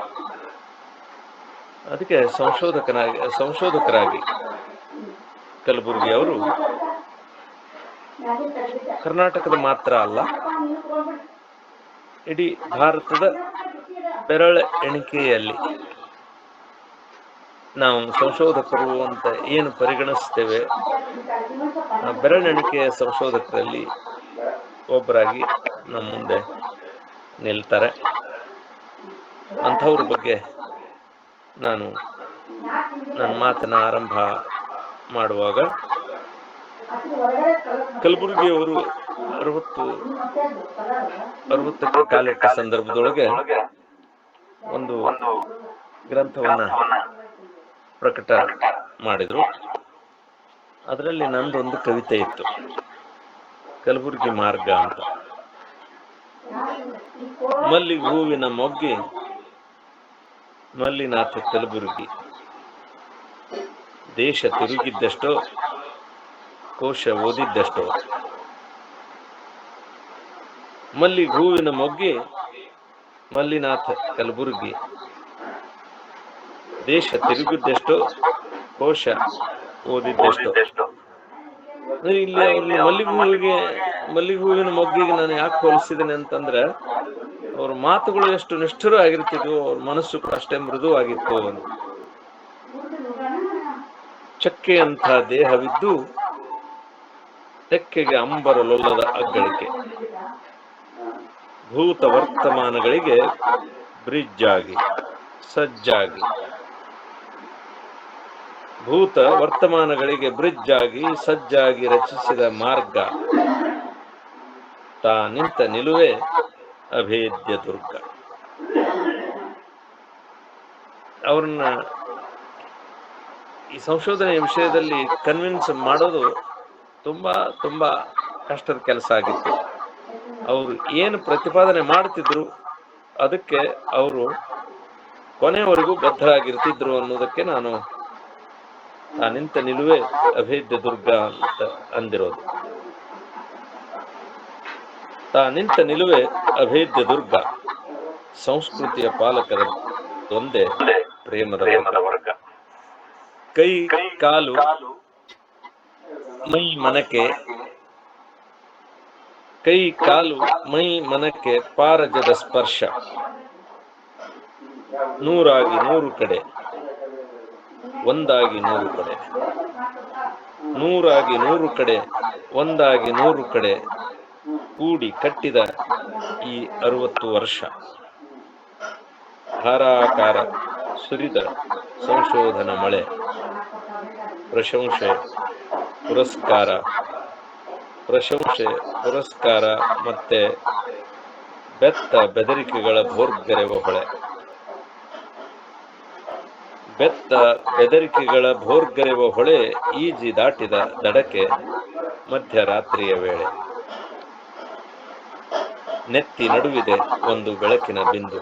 ಅದಕ್ಕೆ ಸಂಶೋಧಕರಾಗಿ ಕಲಬುರ್ಗಿ ಅವರು ಕರ್ನಾಟಕದ ಮಾತ್ರ ಅಲ್ಲ, ಇಡೀ ಭಾರತದ ಬೆರಳ ಎಣಿಕೆಯಲ್ಲಿ ನಾವು ಸಂಶೋಧಕರು ಅಂತ ಏನು ಪರಿಗಣಿಸ್ತೇವೆ, ಬೆರಳೆಣಿಕೆಯ ಸಂಶೋಧಕರಲ್ಲಿ ಒಬ್ಬರಾಗಿ ನಮ್ಮ ಮುಂದೆ ನಿಲ್ತಾರೆ. ಅಂಥವ್ರ ಬಗ್ಗೆ ನಾನು ನನ್ನ ಮಾತನ್ನ ಆರಂಭ ಮಾಡುವಾಗ ಕಲಬುರ್ಗಿಯವರು 60ಕ್ಕೆ ಕಾಲಿಟ್ಟ ಸಂದರ್ಭದೊಳಗೆ ಒಂದು ಗ್ರಂಥವನ್ನ ಪ್ರಕಟ ಮಾಡಿದ್ರು. ಅದರಲ್ಲಿ ನಂದೊಂದು ಕವಿತೆ ಇತ್ತು, ಕಲಬುರ್ಗಿ ಮಾರ್ಗ ಅಂತ. ಮಲ್ಲಿಗೆ ಹೂವಿನ ಮೊಗ್ಗಿ ಮಲ್ಲಿನಾಥ ಕಲಬುರ್ಗಿ, ದೇಶ ತಿರುಗಿದ್ದಷ್ಟೋ ಕೋಶ ಓದಿದ್ದಷ್ಟೋ. ಮಲ್ಲಿಗೆ ಹೂವಿನ ಮೊಗ್ಗಿ ಮಲ್ಲಿನಾಥ ಕಲಬುರ್ಗಿ, ದೇಶ ತಿರುಗಿದ್ದಷ್ಟೋ ಕೋಶ ಓದಿದ್ದಷ್ಟೋ. ಇಲ್ಲಿ ಅವ್ರಿಗೆ ಮಲ್ಲಿಗೆ ಹೂವಿನ ಮೊಗ್ಗಿಗೆ ನಾನು ಯಾಕೆ ಹೋಲಿಸಿದ್ದೇನೆ ಅಂತಂದ್ರೆ, ಅವ್ರ ಮಾತುಗಳು ಎಷ್ಟು ನಿಷ್ಠುರ ಆಗಿರ್ತಿದ್ವು, ಅವ್ರ ಮನಸ್ಸು ಕೂಡ ಅಷ್ಟೇ ಮೃದುವಾಗಿತ್ತು. ಚಕ್ಕೆಯಂಥ ದೇಹವಿದ್ದು ತೆಕ್ಕೆಗೆ ಅಂಬರಲೊಲ್ಲದ ಅಗ್ಗಳಿಕೆ, ಭೂತ ವರ್ತಮಾನಗಳಿಗೆ ಬ್ರಿಡ್ಜ್ ಆಗಿ ಸಜ್ಜಾಗಿ, ಭೂತ ವರ್ತಮಾನಗಳಿಗೆ ಬ್ರಿಡ್ಜ್ ಆಗಿ ಸಜ್ಜಾಗಿ ರಚಿಸಿದ ಮಾರ್ಗ, ತಾ ನಿಂತ ನಿಲುವೆ ಅಭೇದ್ಯ ದುರ್ಗ. ಅವ್ರನ್ನ ಈ ಸಂಶೋಧನೆಯ ವಿಷಯದಲ್ಲಿ ಕನ್ವಿನ್ಸ್ ಮಾಡೋದು ತುಂಬಾ ಕಷ್ಟದ ಕೆಲಸ ಆಗಿತ್ತು. ಅವರು ಏನು ಪ್ರತಿಪಾದನೆ ಮಾಡ್ತಿದ್ರು ಅದಕ್ಕೆ ಅವರು ಕೊನೆಯವರೆಗೂ ಬದ್ಧರಾಗಿರ್ತಿದ್ರು ಅನ್ನೋದಕ್ಕೆ ನಾನು ನಿಂತ ನಿಲುವೆ ಅಭೇದ್ಯ ದುರ್ಗ ಅಂತ ಅಂದಿರೋದು. ನಿಂತ ನಿಲುವೆ ಅಭೇದ್ಯ ದುರ್ಗ, ಸಂಸ್ಕೃತಿಯ ಪಾಲಕರ ಒಂದೇ ಪ್ರೇಮದ ವರ್ಗ. ಕೈ ಕಾಲು ಮೈ ಮನಕ್ಕೆ, ಕೈ ಕಾಲು ಮೈ ಮನಕ್ಕೆ ಪಾರಜದ ಸ್ಪರ್ಶ, ನೂರಾಗಿ ನೂರು ಕಡೆ ಒಂದಾಗಿ ನೂರು ಕಡೆ, ನೂರಾಗಿ ನೂರು ಕಡೆ ಒಂದಾಗಿ ನೂರು ಕಡೆ, ಕೂಡಿ ಕಟ್ಟಿದ ಈ 60 ವರ್ಷ ಧಾರಾಕಾರ ಸುರಿದ ಸಂಶೋಧನಾ ಮಳೆ, ಪ್ರಶಂಸೆ ಪುರಸ್ಕಾರ ಮತ್ತೆ ಬೆತ್ತ ಬೆದರಿಕೆಗಳ ಭೋರ್ಗರೆವ ಹೊಳೆ ಈಜಿ ದಾಟಿದ ದಡಕ್ಕೆ ಮಧ್ಯರಾತ್ರಿಯ ವೇಳೆ. ನೆತ್ತಿ ನಡುವಿದೆ ಒಂದು ಬೆಳಕಿನ ಬಿಂದು.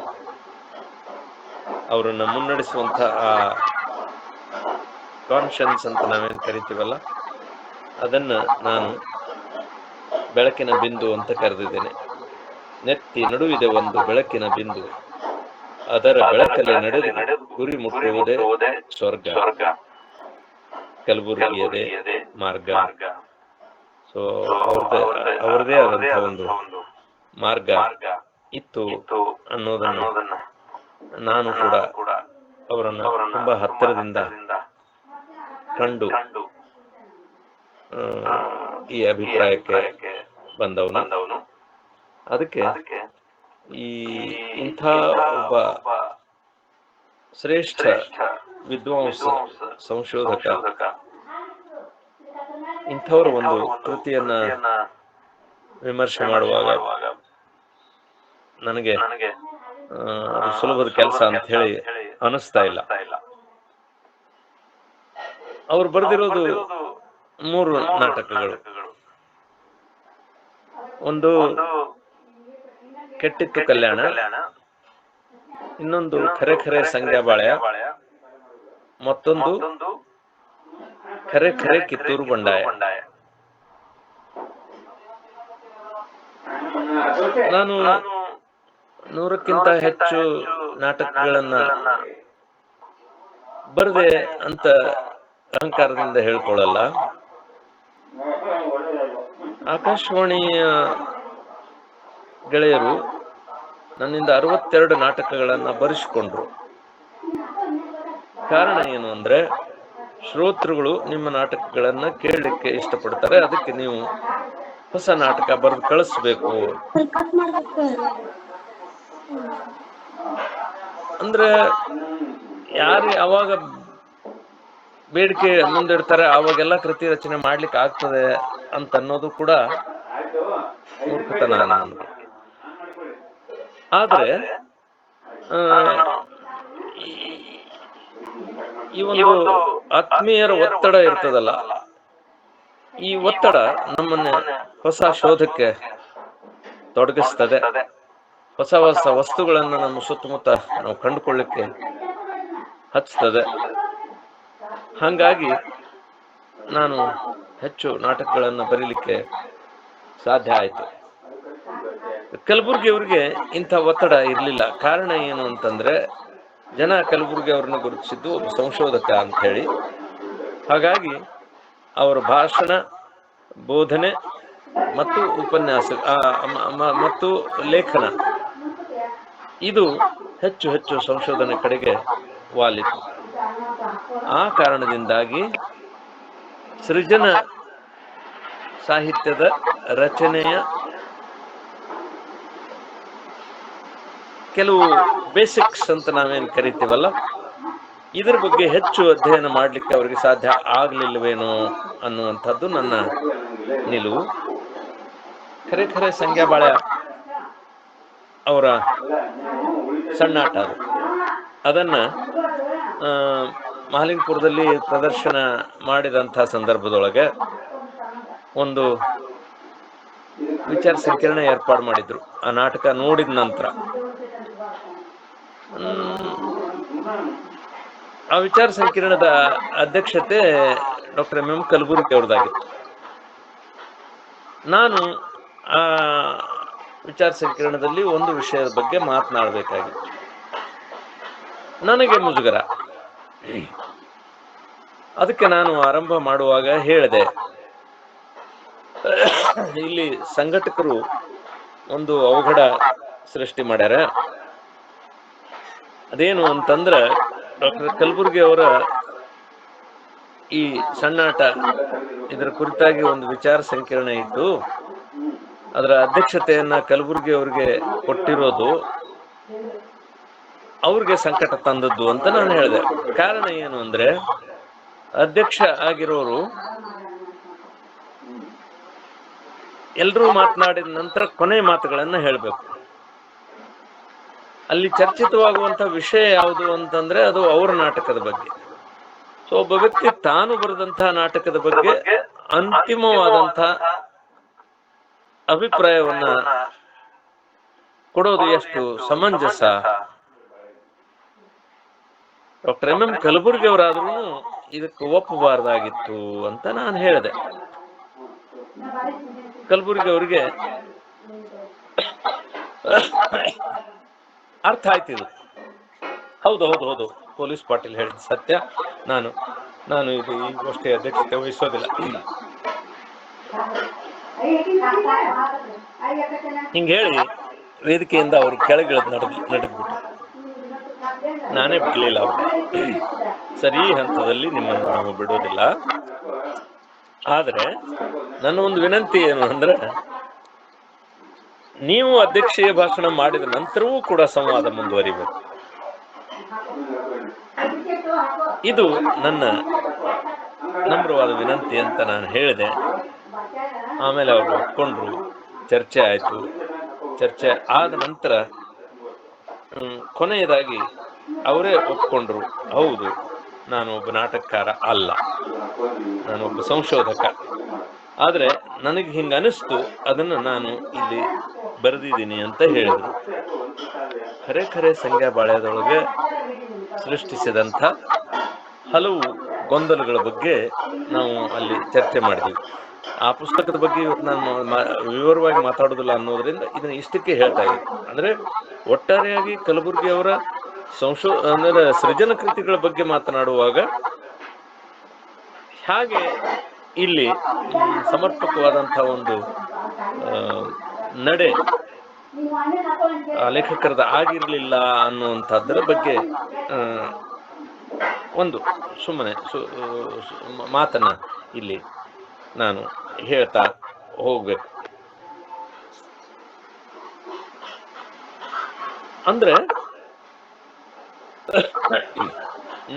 ಅವರನ್ನ ಮುನ್ನಡೆಸುವಂತ ಆ ಕಾನ್ಷಿಯನ್ಸ್ ಅಂತ ನಾವೇನು ಕರಿತೀವಲ್ಲ, ಅದನ್ನ ನಾನು ಬೆಳಕಿನ ಬಿಂದು ಅಂತ ಕರೆದಿದ್ದೇನೆ. ನೆತ್ತಿ ನಡುವಿದೆ ಒಂದು ಬೆಳಕಿನ ಬಿಂದು, ಅದರ ಬೆಳಕಲ್ಲಿ ನಡೆದು ಗುರಿ ಮುಟ್ಟುವುದೇ ಸ್ವರ್ಗ, ಕಲಬುರಗಿಯದೇ ಮಾರ್ಗ. ಸೊ ಅವರದೇ ಆದಂತಹ ಒಂದು ಮಾರ್ಗ ಇತ್ತು ಅನ್ನೋದನ್ನು ನಾನು ಕೂಡ ಅವರನ್ನು ತುಂಬಾ ಹತ್ತಿರದಿಂದ ಕಂಡು ಈ ಅಭಿಪ್ರಾಯಕ್ಕೆ ಬಂದವನು. ಅದಕ್ಕೆ ಇಂಥ ಒಬ್ಬ ಶ್ರೇಷ್ಠ ವಿದ್ವಾಂಸ ಸಂಶೋಧಕ ಇಂಥವ್ರ ಒಂದು ಕೃತಿಯನ್ನ ವಿಮರ್ಶೆ ಮಾಡುವಾಗ ನನಗೆ ಅದು ಸುಲಭದ ಕೆಲಸ ಅಂತ ಹೇಳಿ ಅನಿಸ್ತಾ ಇಲ್ಲ. ಅವ್ರು ಬರೆದಿರೋದು 3 ನಾಟಕಗಳು. ಒಂದು ಕೆಟ್ಟಿತ್ತು ಕಲ್ಯಾಣ, ಇನ್ನೊಂದು ಖರೆ ಖರೆ ಸಂಗ್ಯಾಬಾಳ್ಯ, ಮತ್ತೊಂದು ಖರೆ ಖರೆ ಕಿತ್ತೂರು ಬಂಡಾಯ. ನಾನು 100ಕ್ಕಿಂತ ಹೆಚ್ಚು ನಾಟಕಗಳನ್ನ ಬರದೆ ಅಂತ ಅಹಂಕಾರದಿಂದ ಹೇಳ್ಕೊಳ್ಳಲ್ಲ. ಆಕಾಶವಾಣಿಯ ಗೆಳೆಯರು ನನ್ನಿಂದ 62 ನಾಟಕಗಳನ್ನ ಬರೆಸಿಕೊಂಡ್ರು. ಕಾರಣ ಏನು ಅಂದ್ರೆ, ಶ್ರೋತೃಗಳು ನಿಮ್ಮ ನಾಟಕಗಳನ್ನ ಕೇಳಲಿಕ್ಕೆ ಇಷ್ಟಪಡ್ತಾರೆ, ಅದಕ್ಕೆ ನೀವು ಹೊಸ ನಾಟಕ ಬರೆದು ಕಳಿಸ್ಬೇಕು ಅಂದ್ರೆ, ಯಾರು ಯಾವಾಗ ಬೇಡಿಕೆ ಮುಂದಿಡ್ತಾರೆ ಅವಾಗೆಲ್ಲ ಕೃತಿ ರಚನೆ ಮಾಡ್ಲಿಕ್ಕೆ ಆಗ್ತದೆ ಅಂತ ಅನ್ನೋದು ಕೂಡ ಮೂರ್ಖತನ ಅನ್ನೋದು. ಆದ್ರೆ ಈ ಒಂದು ಆತ್ಮೀಯರ ಒತ್ತಡ ಇರ್ತದಲ್ಲ, ಈ ಒತ್ತಡ ನಮ್ಮನ್ನ ಹೊಸ ಶೋಧಕ್ಕೆ ತೊಡಗಿಸ್ತದೆ. ಹೊಸ ಹೊಸ ವಸ್ತುಗಳನ್ನು ನಮ್ಮ ಸುತ್ತಮುತ್ತ ನಾವು ಕಂಡುಕೊಳ್ಳಿಕ್ಕೆ ಹಚ್ತದೆ. ಹಾಗಾಗಿ ನಾನು ಹೆಚ್ಚು ನಾಟಕಗಳನ್ನು ಬರೀಲಿಕ್ಕೆ ಸಾಧ್ಯ ಆಯಿತು. ಕಲಬುರ್ಗಿಯವ್ರಿಗೆ ಇಂಥ ಒತ್ತಡ ಇರಲಿಲ್ಲ. ಕಾರಣ ಏನು ಅಂತಂದ್ರೆ, ಜನ ಕಲಬುರ್ಗಿ ಅವ್ರನ್ನ ಗುರುತಿಸಿದ್ದು ಒಬ್ಬ ಸಂಶೋಧಕ ಅಂತ ಹೇಳಿ. ಹಾಗಾಗಿ ಅವರ ಭಾಷಣ, ಬೋಧನೆ ಮತ್ತು ಉಪನ್ಯಾಸ ಮತ್ತು ಲೇಖನ ಇದು ಹೆಚ್ಚು ಹೆಚ್ಚು ಸಂಶೋಧನೆ ಕಡೆಗೆ ವಾಲಿತು. ಆ ಕಾರಣದಿಂದಾಗಿ ಸೃಜನ ಸಾಹಿತ್ಯದ ರಚನೆಯ ಕೆಲವು ಬೇಸಿಕ್ಸ್ ಅಂತ ನಾವೇನು ಕರಿತೀವಲ್ಲ, ಇದ್ರ ಬಗ್ಗೆ ಹೆಚ್ಚು ಅಧ್ಯಯನ ಮಾಡಲಿಕ್ಕೆ ಅವರಿಗೆ ಸಾಧ್ಯ ಆಗಲಿಲ್ಲವೇನೋ ಅನ್ನುವಂಥದ್ದು ನನ್ನ ನಿಲುವು. ಖರೆ ಖರೆ ಸಂಗ್ಯಾಬಾಳ್ಯ ಅವರ ಸಣ್ಣಾಟ ಅದು. ಅದನ್ನ ಮಹಾಲಿಂಗಪುರದಲ್ಲಿ ಪ್ರದರ್ಶನ ಮಾಡಿದಂಥ ಸಂದರ್ಭದೊಳಗೆ ಒಂದು ವಿಚಾರ ಸಂಕಿರಣ ಏರ್ಪಾಡು ಮಾಡಿದ್ರು. ಆ ನಾಟಕ ನೋಡಿದ ನಂತರ ಆ ವಿಚಾರ ಸಂಕಿರಣದ ಅಧ್ಯಕ್ಷತೆ ಡಾಕ್ಟರ್ ಎಂ ಕಲಬುರ್ಗಿ ಅವ್ರದ್ದಾಗಿತ್ತು. ನಾನು ಆ ವಿಚಾರ ಸಂಕಿರಣದಲ್ಲಿ ಒಂದು ವಿಷಯದ ಬಗ್ಗೆ ಮಾತನಾಡಬೇಕಾಗಿತ್ತು. ನನಗೆ ಮುಜುಗರ. ಅದಕ್ಕೆ ನಾನು ಆರಂಭ ಮಾಡುವಾಗ ಹೇಳಿದೆ, ಇಲ್ಲಿ ಸಂಘಟಕರು ಒಂದು ಅವಘಡ ಸೃಷ್ಟಿ ಮಾಡ್ಯಾರ. ಅದೇನು ಅಂತಂದ್ರೆ, ಡಾಕ್ಟರ್ ಕಲಬುರ್ಗಿ ಅವರ ಈ ಸಣ್ಣಾಟ ಇದರ ಕುರಿತಾಗಿ ಒಂದು ವಿಚಾರ ಸಂಕಿರಣ ಇಟ್ಟು ಅದರ ಅಧ್ಯಕ್ಷತೆಯನ್ನ ಕಲಬುರ್ಗಿ ಅವರಿಗೆ ಕೊಟ್ಟಿರೋದು ಅವ್ರಿಗೆ ಸಂಕಟ ತಂದದ್ದು ಅಂತ ನಾನು ಹೇಳಿದೆ. ಕಾರಣ ಏನು ಅಂದ್ರೆ, ಅಧ್ಯಕ್ಷ ಆಗಿರೋರು ಎಲ್ರೂ ಮಾತನಾಡಿದ ನಂತರ ಕೊನೆ ಮಾತುಗಳನ್ನ ಹೇಳಬೇಕು. ಅಲ್ಲಿ ಚರ್ಚಿತವಾಗುವಂತ ವಿಷಯ ಯಾವುದು ಅಂತಂದ್ರೆ ಅದು ಅವರ ನಾಟಕದ ಬಗ್ಗೆ. ಸೊ ಒಬ್ಬ ವ್ಯಕ್ತಿ ತಾನು ಬರೆದಂತಹ ನಾಟಕದ ಬಗ್ಗೆ ಅಂತಿಮವಾದಂತಹ ಅಭಿಪ್ರಾಯವನ್ನ ಕೊಡೋದು ಎಷ್ಟು ಸಮಂಜಸ. ಡಾಕ್ಟರ್ ಎಂ ಕಲಬುರ್ಗಿ ಅವರಾದ್ರೂ ಇದಕ್ಕೆ ಒಪ್ಪಬಾರ್ದಾಗಿತ್ತು ಅಂತ ನಾನು ಹೇಳಿದೆ. ಕಲಬುರ್ಗಿ ಅವರಿಗೆ ಅರ್ಥ ಆಯ್ತು ಇದು. ಹೌದು ಹೌದು ಹೌದು, ಪೊಲೀಸ್ ಪಾಟೀಲ್ ಹೇಳಿದ ಸತ್ಯ, ನಾನು ಇದು ಈ ಗೋಷ್ಠಿ ಅಧ್ಯಕ್ಷತೆ ವಹಿಸೋದಿಲ್ಲ ಹಿಂಗೆ ಹೇಳಿ ವೇದಿಕೆಯಿಂದ ಅವರು ಕೆಳಗಿಳಿದು ನಡೆದ್ಬಿಟ್ಟು ನಾನೇ ಬಿಡ್ಲಿಲ್ಲ ಅವ್ರಿಗೆ. ಸರಿ, ಈ ಹಂತದಲ್ಲಿ ನಿಮ್ಮನ್ನು ನಾವು ಬಿಡೋದಿಲ್ಲ. ಆದ್ರೆ ನನ್ನ ಒಂದು ವಿನಂತಿ ಏನು ಅಂದ್ರೆ, ನೀವು ಅಧ್ಯಕ್ಷೀಯ ಭಾಷಣ ಮಾಡಿದ ನಂತರವೂ ಕೂಡ ಸಂವಾದ ಮುಂದುವರಿಬೇಕು. ಇದು ನನ್ನ ನಮ್ರವಾದ ವಿನಂತಿ ಅಂತ ನಾನು ಹೇಳಿದೆ. ಆಮೇಲೆ ಅವರು ಒಪ್ಕೊಂಡ್ರು, ಚರ್ಚೆ ಆಯ್ತು. ಚರ್ಚೆ ಆದ ನಂತರ ಕೊನೆಯದಾಗಿ ಅವರೇ ಒಪ್ಕೊಂಡ್ರು, ಹೌದು ನಾನು ಒಬ್ಬ ನಾಟಕಕಾರ ಅಲ್ಲ, ನಾನೊಬ್ಬ ಸಂಶೋಧಕ. ಆದ್ರೆ ನನಗೆ ಹಿಂಗ ಅನಿಸ್ತು, ಅದನ್ನ ನಾನು ಇಲ್ಲಿ ಬರೆದಿದ್ದೀನಿ ಅಂತ ಹೇಳಿದ್ರು. ಖರೆ ಸಂಖ್ಯಾ ಬಾಳ್ಯದೊಳಗೆ ಸೃಷ್ಟಿಸಿದಂಥ ಹಲವು ಗೊಂದಲಗಳ ಬಗ್ಗೆ ನಾವು ಅಲ್ಲಿ ಚರ್ಚೆ ಮಾಡಿದ್ವಿ. ಆ ಪುಸ್ತಕದ ಬಗ್ಗೆ ಇವತ್ತು ನಾನು ವಿವರವಾಗಿ ಮಾತಾಡೋದಿಲ್ಲ ಅನ್ನೋದ್ರಿಂದ ಇದನ್ನ ಇಷ್ಟಕ್ಕೆ ಹೇಳ್ತಾ ಇದ್ದೀನಿ. ಅಂದ್ರೆ ಒಟ್ಟಾರೆಯಾಗಿ ಕಲಬುರ್ಗಿ ಅವರ ಅಂದ್ರೆ ಸೃಜನ ಕೃತಿಗಳ ಬಗ್ಗೆ ಮಾತನಾಡುವಾಗ ಹಾಗೆ ಇಲ್ಲಿ ಸಮರ್ಪಕವಾದಂತಹ ಒಂದು ನಡೆ ಲೇಖಕರದ ಆಗಿರ್ಲಿಲ್ಲ ಅನ್ನುವಂಥದ್ರ ಬಗ್ಗೆ ಒಂದು ಸುಮ್ಮನೆ ಮಾತನ್ನ ಇಲ್ಲಿ ನಾನು ಹೇಳ್ತಾ ಹೋಗ್ಬೇಕು. ಅಂದ್ರೆ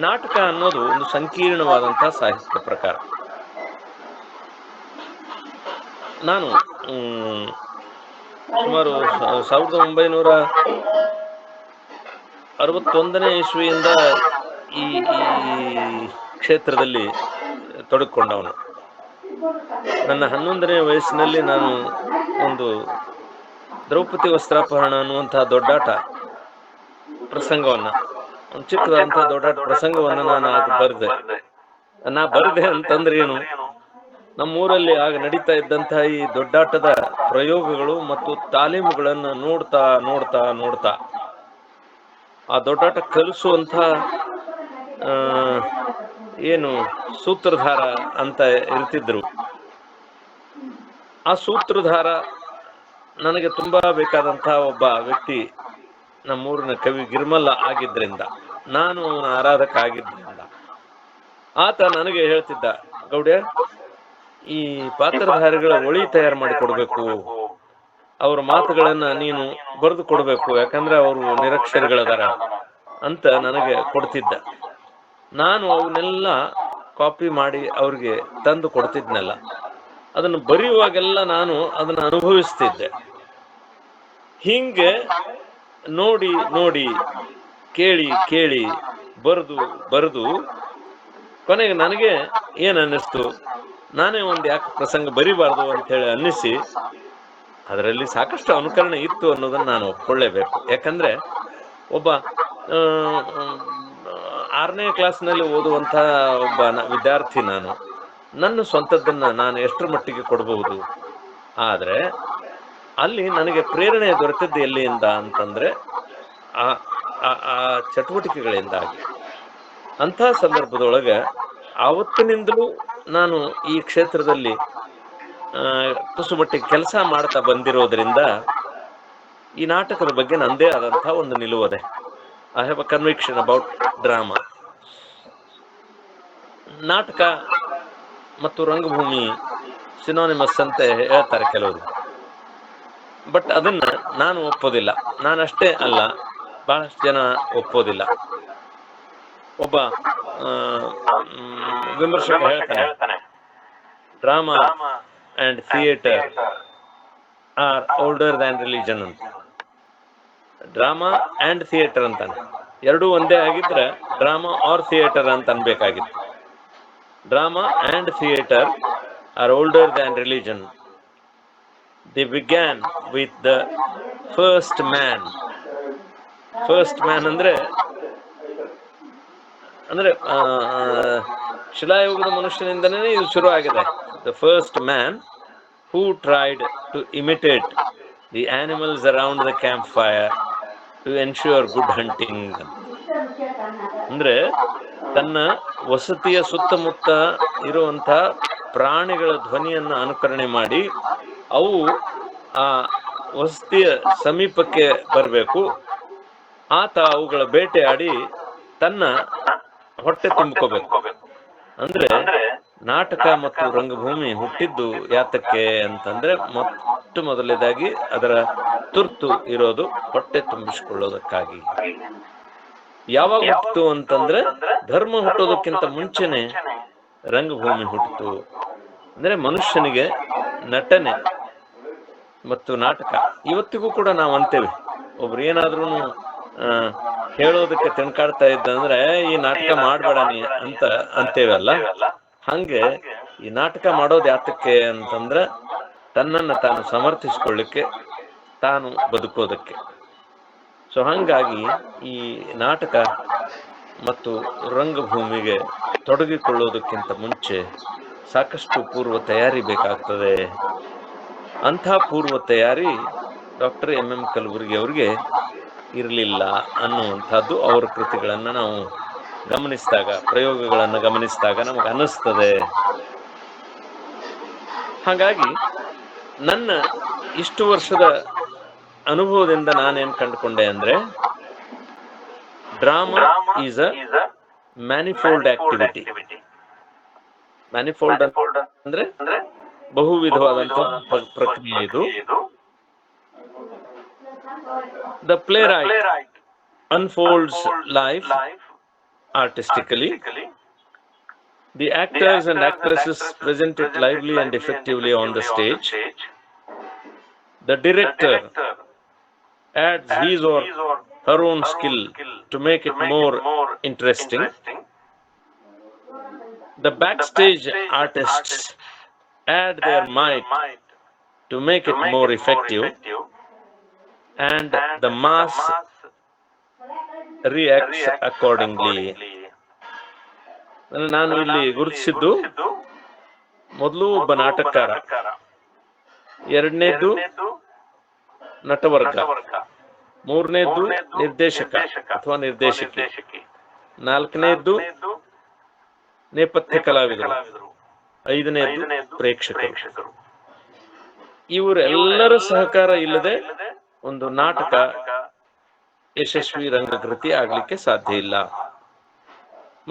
ನಾಟಕ ಅನ್ನೋದು ಒಂದು ಸಂಕೀರ್ಣವಾದಂತಹ ಸಾಹಿತ್ಯ ಪ್ರಕಾರ. ನಾನು ಸುಮಾರು 1961ನೇ ಇಸ್ವಿಯಿಂದ ಈ ಕ್ಷೇತ್ರದಲ್ಲಿ ತೊಡಗಿಕೊಂಡವನು. ನನ್ನ 11ನೇ ವಯಸ್ಸಿನಲ್ಲಿ ನಾನು ಒಂದು ದ್ರೌಪದಿ ವಸ್ತ್ರಾಪಹರಣ ಅನ್ನುವಂತಹ ದೊಡ್ಡಾಟ ಪ್ರಸಂಗವನ್ನ, ಒಂದು ಚಿಕ್ಕದಾದಂತಹ ದೊಡ್ಡಾಟ ಪ್ರಸಂಗವನ್ನ ನಾನು ಬರೆದೆ ಅಂತಂದ್ರೆ ಏನು, ನಮ್ಮೂರಲ್ಲಿ ಆಗ ನಡೀತಾ ಇದ್ದಂತಹ ಈ ದೊಡ್ಡಾಟದ ಪ್ರಯೋಗಗಳು ಮತ್ತು ತಾಲೀಮುಗಳನ್ನು ನೋಡ್ತಾ ಆ ದೊಡ್ಡಾಟ ಕಲಿಸುವಂತ ಏನು ಸೂತ್ರಧಾರ ಅಂತ ಇರ್ತಿದ್ರು, ಆ ಸೂತ್ರಧಾರ ನನಗೆ ತುಂಬಾ ಬೇಕಾದಂತಹ ಒಬ್ಬ ವ್ಯಕ್ತಿ ನಮ್ಮೂರಿನ ಕವಿ ಗಿರ್ಮಲ್ಲ ಆಗಿದ್ರಿಂದ, ನಾನು ಅವನ ಆರಾಧಕ ಆಗಿದ್ದರಿಂದ ಆತ ನನಗೆ ಹೇಳ್ತಿದ್ದ, ಗೌಡ್ಯ ಈ ಪಾತ್ರಧಾರಿಗಳ ಒಳಿ ತಯಾರು ಮಾಡಿ ಕೊಡ್ಬೇಕು, ಅವ್ರ ಮಾತುಗಳನ್ನ ನೀನು ಬರೆದು ಕೊಡ್ಬೇಕು, ಯಾಕಂದ್ರೆ ಅವರು ನಿರಕ್ಷರಗಳದಾರ ಅಂತ ನನಗೆ ಕೊಡ್ತಿದ್ದ. ನಾನು ಅವನ್ನೆಲ್ಲ ಕಾಪಿ ಮಾಡಿ ಅವ್ರಿಗೆ ತಂದು ಕೊಡ್ತಿದ್ನಲ್ಲ, ಅದನ್ನು ಬರೆಯುವಾಗೆಲ್ಲ ನಾನು ಅದನ್ನು ಅನುಭವಿಸ್ತಿದ್ದೆ. ಹಿಂಗೆ ನೋಡಿ ಕೇಳಿ ಬರೆದು ಕೊನೆಗೆ ನನಗೆ ಏನ್ ಅನ್ನಿಸ್ತು, ನಾನೇ ಒಂದು ಯಾಕೆ ಪ್ರಸಂಗ ಬರಿಬಾರ್ದು ಅಂತ ಹೇಳಿ ಅನ್ನಿಸಿ, ಅದರಲ್ಲಿ ಸಾಕಷ್ಟು ಅನುಕರಣೆ ಇತ್ತು ಅನ್ನೋದನ್ನ ನಾನು ಒಪ್ಕೊಳ್ಳೇಬೇಕು. ಯಾಕಂದ್ರೆ ಒಬ್ಬ 6ನೇ ಕ್ಲಾಸ್ನಲ್ಲಿ ಓದುವಂತ ಒಬ್ಬ ವಿದ್ಯಾರ್ಥಿ ನಾನು, ನನ್ನ ಸ್ವಂತದ್ದನ್ನ ನಾನು ಎಷ್ಟರ ಮಟ್ಟಿಗೆ ಕೊಡಬಹುದು. ಆದ್ರೆ ಅಲ್ಲಿ ನನಗೆ ಪ್ರೇರಣೆ ದೊರೆತದ್ದು ಎಲ್ಲಿಂದ ಅಂತಂದ್ರೆ ಆ ಚಟುವಟಿಕೆಗಳಿಂದಾಗಿ. ಅಂಥ ಸಂದರ್ಭದೊಳಗೆ ಆವತ್ತಿನಿಂದಲೂ ನಾನು ಈ ಕ್ಷೇತ್ರದಲ್ಲಿ ತುಸುಮಟ್ಟಿಗೆ ಕೆಲಸ ಮಾಡ್ತಾ ಬಂದಿರೋದ್ರಿಂದ ಈ ನಾಟಕದ ಬಗ್ಗೆ ನಂದೇ ಆದಂತಹ ಒಂದು ನಿಲುವದೆ. I have a conviction about drama. ನಾಟಕ ಮತ್ತು ರಂಗಭೂಮಿ ಸಿನೋನಿಮಸ್ ಅಂತ ಹೇಳ್ತಾರೆ ಕೆಲವರು. ಬಟ್ ಅದನ್ನ ನಾನು ಒಪ್ಪೋದಿಲ್ಲ. ನಾನಷ್ಟೇ ಅಲ್ಲ, ಬಹಳಷ್ಟು ಜನ ಒಪ್ಪೋದಿಲ್ಲ. ಒಬ್ಬ ವಿಮರ್ಶಕ ಹೇಳ್ತಾನೆ, drama and theatre are older than religion ಅಂತ. ಡ್ರಾಮಾ ಅಂಡ್ ಥಿಯೇಟರ್ ಅಂತಾನೆ. ಎರಡೂ ಒಂದೇ ಆಗಿದ್ರೆ ಡ್ರಾಮಾ ಆರ್ ಥಿಯೇಟರ್ ಅಂತ ಅನ್ಬೇಕಾಗಿತ್ತು. Drama and theatre are older than religion. They began with the first man. First man ಅಂದ್ರೆ ಶಿಲಾಯುಗದ ಮನುಷ್ಯನಿಂದನೇ ಇದು ಶುರು ಆಗಿದೆ. The first man who tried to imitate the animals around the campfire to ensure good hunting. ಅಂದ್ರೆ ತನ್ನ ವಸತಿಯ ಸುತ್ತಮುತ್ತ ಇರುವಂತ ಪ್ರಾಣಿಗಳ ಧ್ವನಿಯನ್ನು ಅನುಕರಣೆ ಮಾಡಿ ಅವು ಆ ವಸತಿಯ ಸಮೀಪಕ್ಕೆ ಬರಬೇಕು. ಆತ ಅವುಗಳ ಬೇಟೆಯಾಡಿ ತನ್ನ ಹೊಟ್ಟೆ ತುಂಬಿಕೋಬೇಕು. ಅಂದ್ರೆ ನಾಟಕ ಮತ್ತು ರಂಗಭೂಮಿ ಹುಟ್ಟಿದ್ದು ಯಾತಕ್ಕೆ ಅಂತಂದ್ರೆ ಮೊದಲನೇದಾಗಿ ಅದರ ತುರ್ತು ಇರೋದು ಹೊಟ್ಟೆ ತುಂಬಿಸಿಕೊಳ್ಳೋದಕ್ಕಾಗಿ. ಯಾವಾಗ ಹುಟ್ಟಿತು ಅಂತಂದ್ರೆ ಧರ್ಮ ಹುಟ್ಟೋದಕ್ಕಿಂತ ಮುಂಚೆನೆ ರಂಗಭೂಮಿ ಹುಟ್ಟಿತು. ಅಂದ್ರೆ ಮನುಷ್ಯನಿಗೆ ನಟನೆ ಮತ್ತು ನಾಟಕ ಇವತ್ತಿಗೂ ಕೂಡ ನಾವು ಅಂತೇವೆ. ಒಬ್ರು ಏನಾದ್ರೂ ಹೇಳೋದಕ್ಕೆ ತಿನ್ಕಾಡ್ತಾ ಇದ್ದಂದ್ರೆ ಈ ನಾಟಕ ಮಾಡ್ಬೇಡ ನೀ ಅಂತ ಅಂತೇವಲ್ಲ, ಹಂಗೆ ಈ ನಾಟಕ ಮಾಡೋದು ಯಾತಕ್ಕೆ ಅಂತಂದ್ರೆ ತನ್ನನ್ನ ತಾನು ಸಮರ್ಥಿಸಿಕೊಳ್ಳಿಕ್ಕೆ, ತಾನು ಬದುಕೋದಕ್ಕೆ. ಸೊ ಹಂಗಾಗಿ ಈ ನಾಟಕ ಮತ್ತು ರಂಗಭೂಮಿಗೆ ತೊಡಗಿಕೊಳ್ಳೋದಕ್ಕಿಂತ ಮುಂಚೆ ಸಾಕಷ್ಟು ಪೂರ್ವ ತಯಾರಿ ಬೇಕಾಗ್ತದೆ. ಅಂಥ ಪೂರ್ವ ತಯಾರಿ ಡಾಕ್ಟರ್ ಎಂ ಕಲಬುರ್ಗಿ ಅವರಿಗೆ ಇರಲಿಲ್ಲ ಅನ್ನುವಂಥದ್ದು ಅವರ ಕೃತಿಗಳನ್ನು ನಾವು ಗಮನಿಸಿದಾಗ, ಪ್ರಯೋಗಗಳನ್ನು ಗಮನಿಸಿದಾಗ ನಮಗೆ ಅನ್ನಿಸ್ತದೆ. ಹಾಗಾಗಿ ನನ್ನ ಇಷ್ಟು ವರ್ಷದ ಅನುಭವದಿಂದ ನಾನೇನ್ ಕಂಡುಕೊಂಡೆ ಅಂದ್ರೆ, drama is a manifold activity. Manifold ಅಂದ್ರೆ ಬಹು ವಿಧವಾದಂತಹ ಪ್ರಕ್ರಿಯೆ ಇದು. The playwright unfolds life artistically. The actors and actresses present it lively and effectively on the stage. The director adds his or her own skill to make it more interesting. The backstage artists add their might to make it more effective. And the mass reacts accordingly. ನಾನು ಇಲ್ಲಿ ಗುರುತಿಸಿದ್ದು ಮೊದಲು ಒಬ್ಬ ನಾಟಕಕಾರ, ಎರಡನೇದ್ದು ನಟವರ್ಗ, ಮೂರನೇದ್ದು ನಿರ್ದೇಶಕ ಅಥವಾ ನಿರ್ದೇಶಕಿ, ನಾಲ್ಕನೇದ್ದು ನೇಪಥ್ಯ ಕಲಾವಿದರು, ಐದನೇದ್ದು ಪ್ರೇಕ್ಷಕರು. ಇವರೆಲ್ಲರ ಸಹಕಾರ ಇಲ್ಲದೆ ಒಂದು ನಾಟಕ ಯಶಸ್ವಿ ರಂಗಕೃತಿ ಆಗ್ಲಿಕ್ಕೆ ಸಾಧ್ಯ ಇಲ್ಲ.